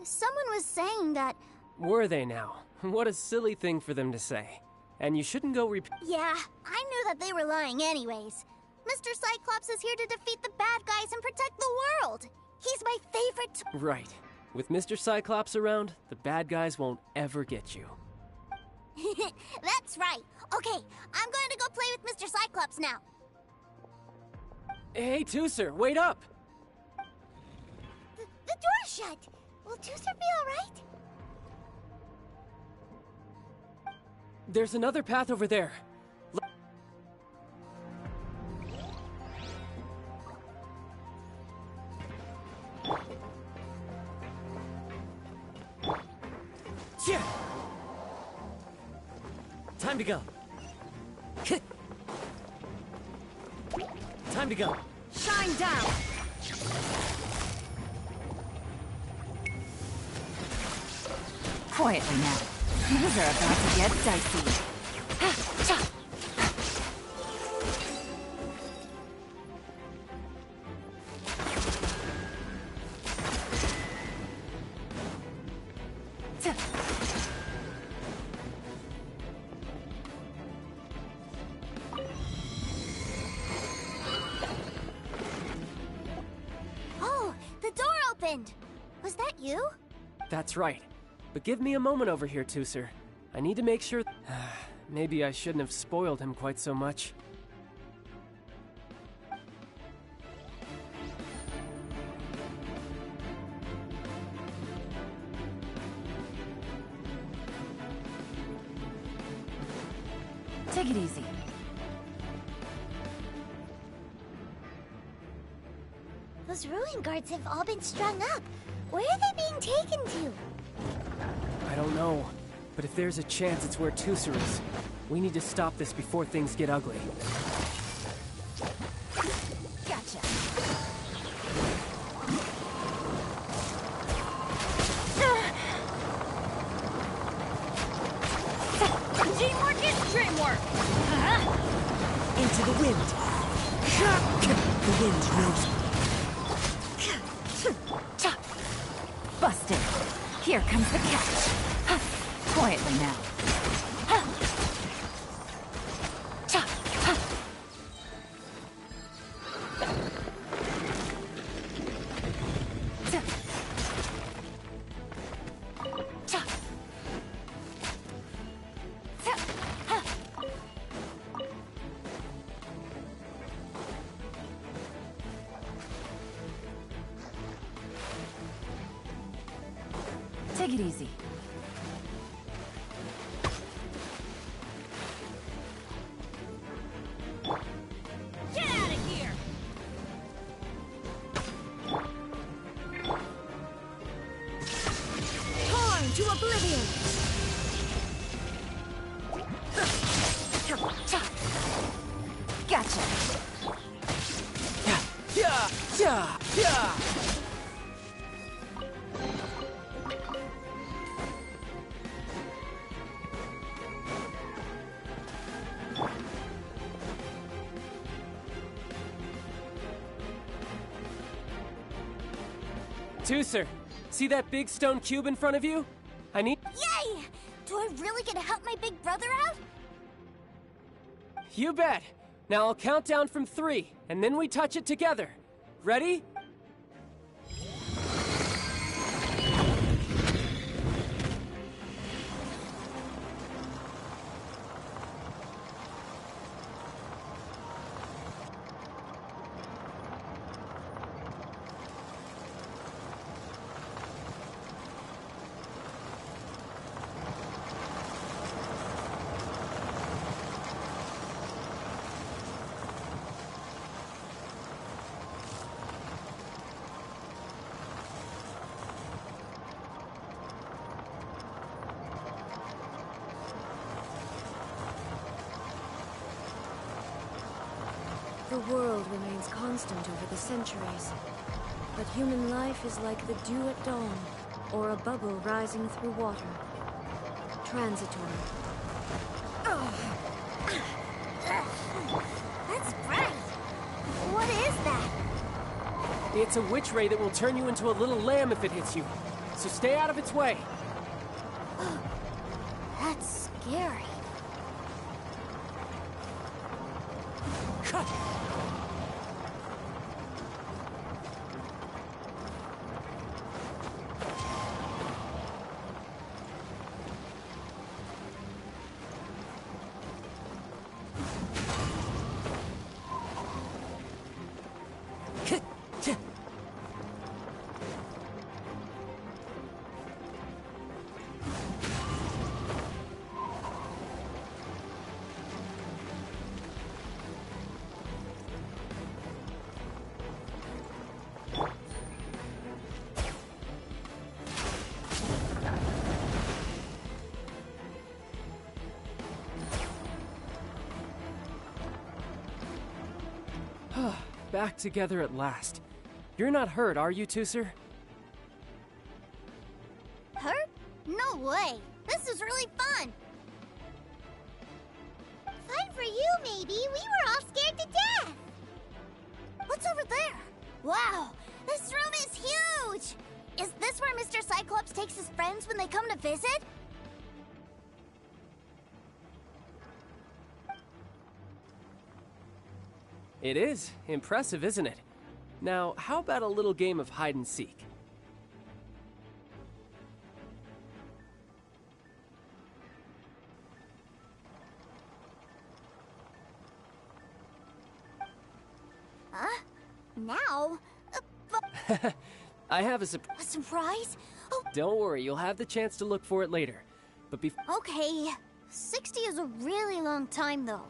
Someone was saying that... Were they now? What a silly thing for them to say. And you shouldn't go Yeah, I knew that they were lying anyways. Mr. Cyclops is here to defeat the bad guys and protect the world. He's my favorite... Right. With Mr. Cyclops around, the bad guys won't ever get you. That's right. Okay, I'm going to go play with Mr. Cyclops now. Hey, Tooser, wait up! The door's shut. Will Tooser be alright? There's another path over there. Yeah. Time to go. Time to go. Shine down! Quietly now. Things are about to get dicey. Oh, the door opened. Was that you? That's right. But give me a moment over here, Tooser. I need to make sure... Maybe I shouldn't have spoiled him quite so much. Take it easy. Those ruin guards have all been strung up. Where are they being taken to? I don't know, but if there's a chance it's where Tooser is, we need to stop this before things get ugly. Gotcha. Teamwork is dreamwork! Into the wind. The wind knows me. Busted. Here comes the catch. Quietly now. Take it easy. Get out of here! Torn to oblivion! Gotcha! Yeah! Tooser, see that big stone cube in front of you? I need... Yay! Do I really get to help my big brother out? You bet! Now I'll count down from 3, and then we touch it together. Ready? The world remains constant over the centuries. But human life is like the dew at dawn, or a bubble rising through water. Transitory. That's bright. What is that? It's a witch ray that will turn you into a little lamb if it hits you. So stay out of its way. That's scary. Cut! Back together at last. You're not hurt, are you, Tooser? Hurt? No way. This is really fun. Fun for you, maybe. We were all scared to death. What's over there? Wow, this room is huge. Is this where Mr. Cyclops takes his friends when they come to visit? It is. Impressive, isn't it? Now, how about a little game of hide and seek? Huh? Now? I have a A surprise? Oh, Don't worry, you'll have the chance to look for it later. But okay. 60 is a really long time, though.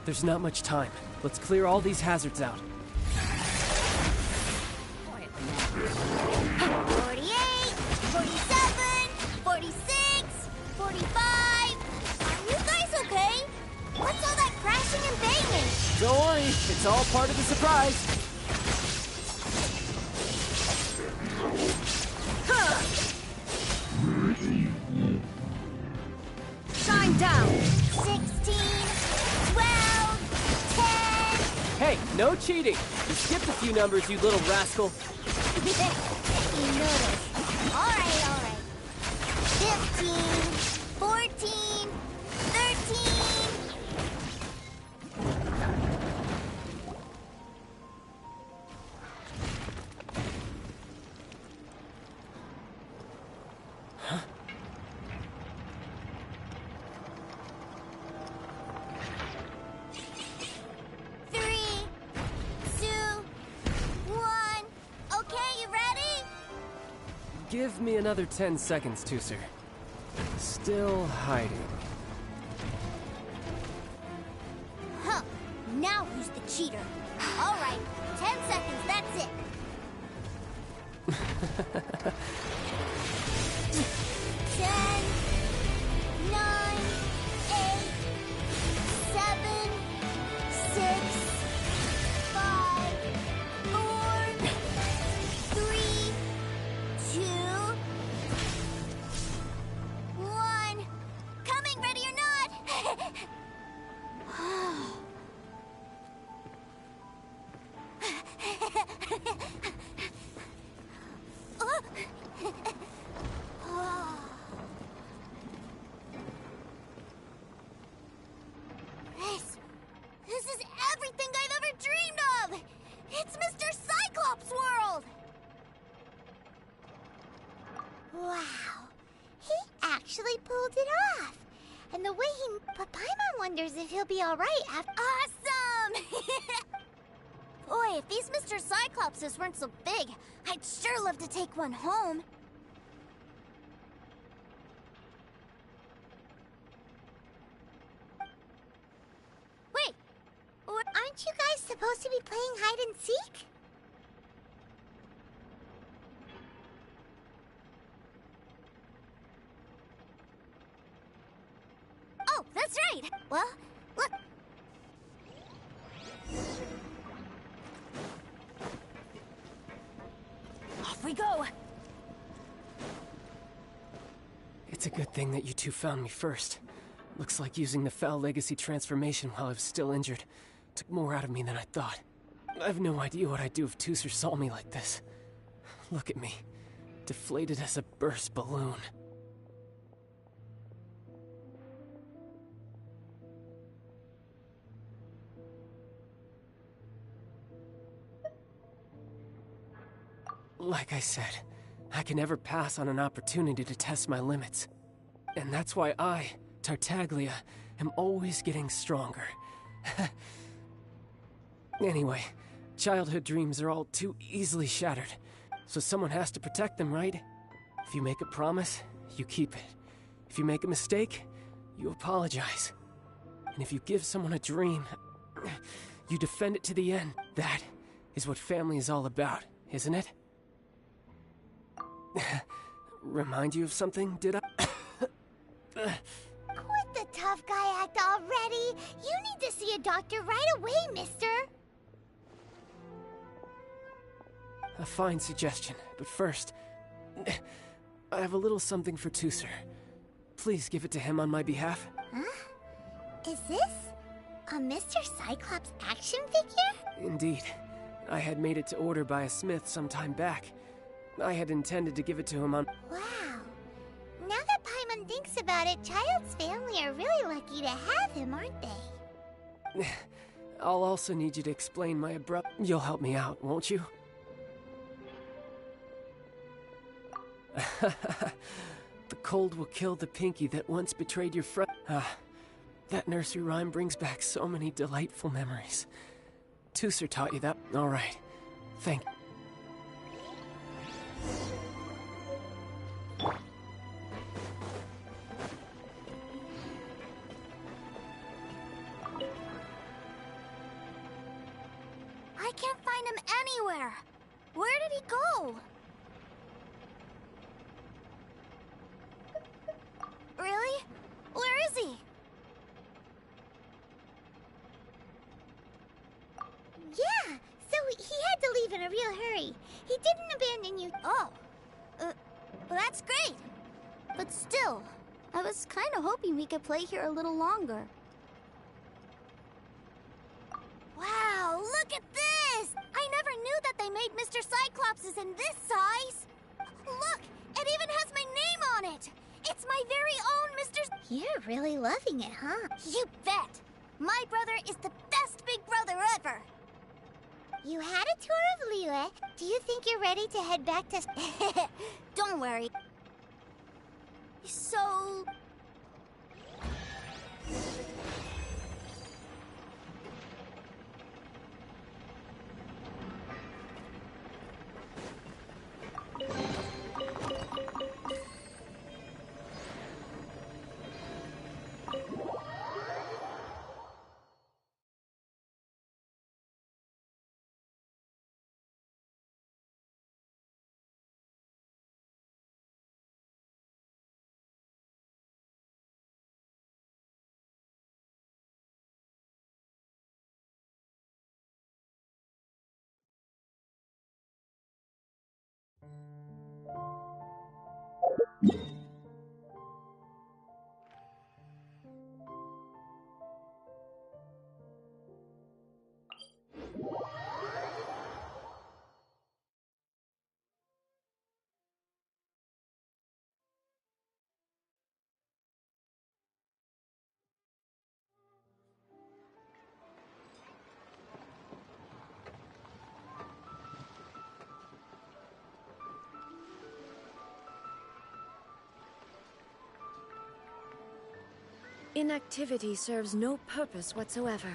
There's not much time. Let's clear all these hazards out. 48, 47, 46, 45. Are you guys okay? What's all that crashing and banging? Don't worry, it's all part of the surprise. Shine down! 16, 12, 10. Hey, no cheating. You skipped a few numbers, you little rascal. You noticed. All right. 15, 14, 13. Give me another 10 seconds, Tooser. Still hiding. Huh. Now who's the cheater? All right. 10 seconds, that's it. 10, 9, 8, 7, 6, 5, 4, 3, 2, 1. Coming, ready or not. Wow. He actually pulled it off. And the way he... But Paimon wonders if he'll be alright after... Awesome! Boy, if these Mr. Cyclopses weren't so big, I'd sure love to take one home. Wait, aren't you guys supposed to be playing hide and seek? Oh, that's right! Well, look... Off we go! It's a good thing that you two found me first. Looks like using the Foul Legacy transformation while I was still injured took more out of me than I thought. I have no idea what I'd do if Tooser saw me like this. Look at me, deflated as a burst balloon. Like I said, I can never pass on an opportunity to test my limits. And that's why I, Tartaglia, am always getting stronger. Anyway, childhood dreams are all too easily shattered, so someone has to protect them, right? If you make a promise, you keep it. If you make a mistake, you apologize. And if you give someone a dream, you defend it to the end. That is what family is all about, isn't it? Remind you of something, did I? Quit the tough guy act already! You need to see a doctor right away, mister! A fine suggestion, but first, I have a little something for Tooser. Please give it to him on my behalf. Huh? Is this a Mr. Cyclops action figure? Indeed. I had made it to order by a smith some time back. I had intended to give it to him on... Wow. Now that Paimon thinks about it, Child's family are really lucky to have him, aren't they? I'll also need you to explain my abrupt... You'll help me out, won't you? The cold will kill the pinky that once betrayed your friend. That nursery rhyme brings back so many delightful memories. Tooser taught you that? All right. Thank you. I can't find him anywhere. Where did he go? Really? Where is he? Yeah, so he had to leave in a real hurry. He didn't abandon you. Oh, well, that's great. But still, I was kind of hoping we could play here a little longer. Wow, look at this! I never knew that they made Mr. Cyclopses in this size. Look, it even has my name on it. It's my very own Mr. You're really loving it, huh? You bet. My brother is the best big brother ever. You had a tour of Liyue. Do you think you're ready to head back to... Don't worry. So... Inactivity serves no purpose whatsoever.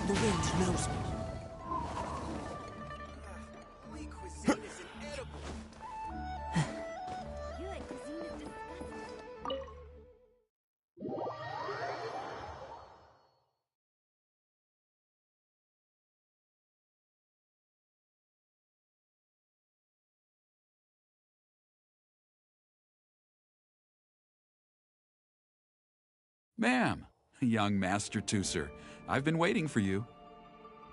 The wind knows me. Ma'am, young Master Tooser, I've been waiting for you.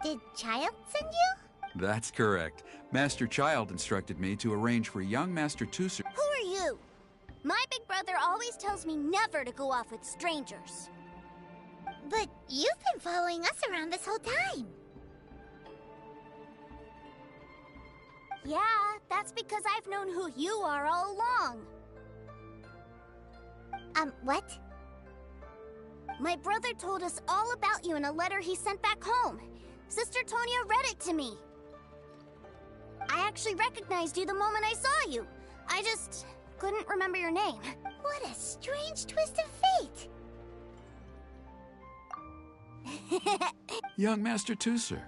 Did Child send you? That's correct. Master Child instructed me to arrange for young Master Tooser. Who are you? My big brother always tells me never to go off with strangers. But you've been following us around this whole time. Yeah, that's because I've known who you are all along. What? My brother told us all about you in a letter he sent back home. Sister Tonia read it to me. I actually recognized you the moment I saw you. I just couldn't remember your name. What a strange twist of fate. Young Master Tooser,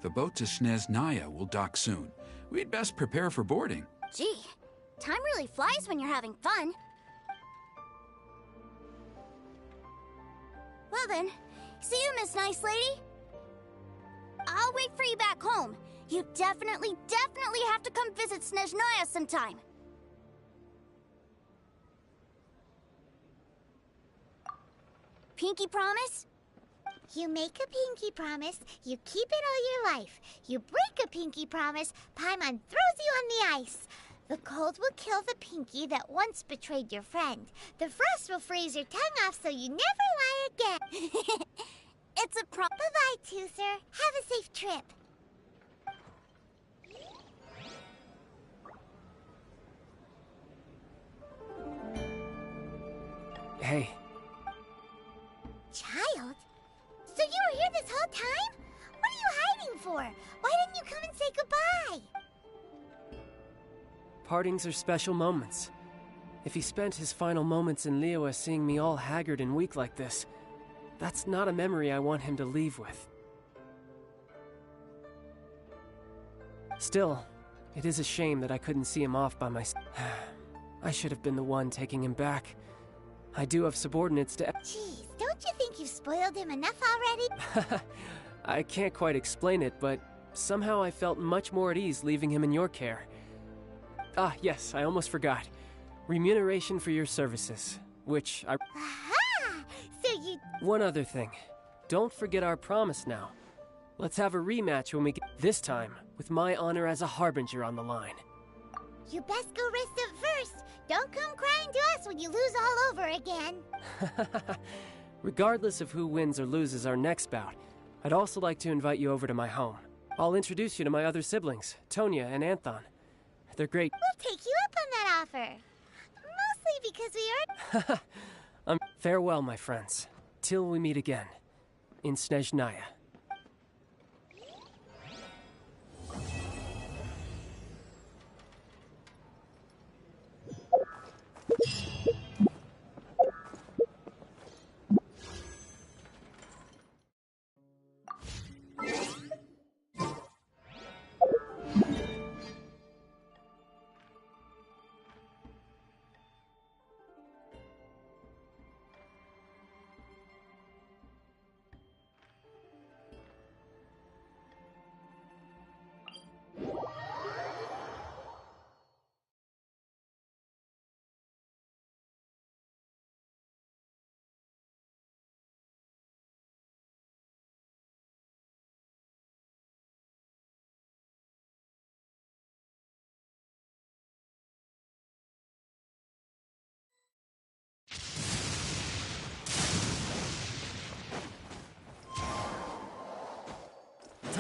the boat to Snezhnaya will dock soon. We'd best prepare for boarding. Gee, time really flies when you're having fun. Well then, see you, Miss Nice Lady. I'll wait for you back home. You definitely have to come visit Snezhnaya sometime. Pinky promise? You make a pinky promise, you keep it all your life. You break a pinky promise, Paimon throws you on the ice. The cold will kill the pinky that once betrayed your friend. The frost will freeze your tongue off so you never lie again. It's a Bye-bye, Tooser. Have a safe trip. Hey. Child? So you were here this whole time? What are you hiding for? Why didn't you come and say goodbye? Partings are special moments. If he spent his final moments in Liyue seeing me all haggard and weak like this, that's not a memory I want him to leave with. Still, it is a shame that I couldn't see him off by myself. I should have been the one taking him back. I do have subordinates to... Jeez, don't you think you've spoiled him enough already? I can't quite explain it, but somehow I felt much more at ease leaving him in your care. Ah, yes, I almost forgot. Remuneration for your services, which I... Aha! So you... One other thing. Don't forget our promise now. Let's have a rematch when we get... This time, with my honor as a harbinger on the line. You best go rest up first. Don't come crying to us when you lose all over again. Regardless of who wins or loses our next bout, I'd also like to invite you over to my home. I'll introduce you to my other siblings, Tonia and Anthon. They're great. We'll take you up on that offer. Mostly because we are... Farewell, my friends. Till we meet again. In Snezhnaya.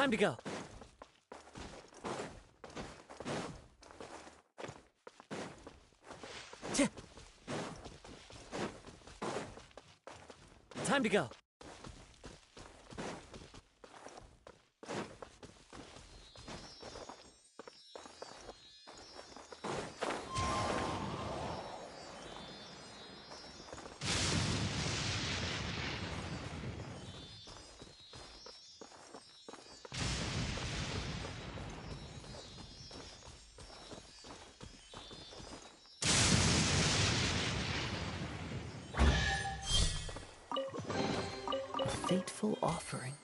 Time to go. Time to go. Fateful offering.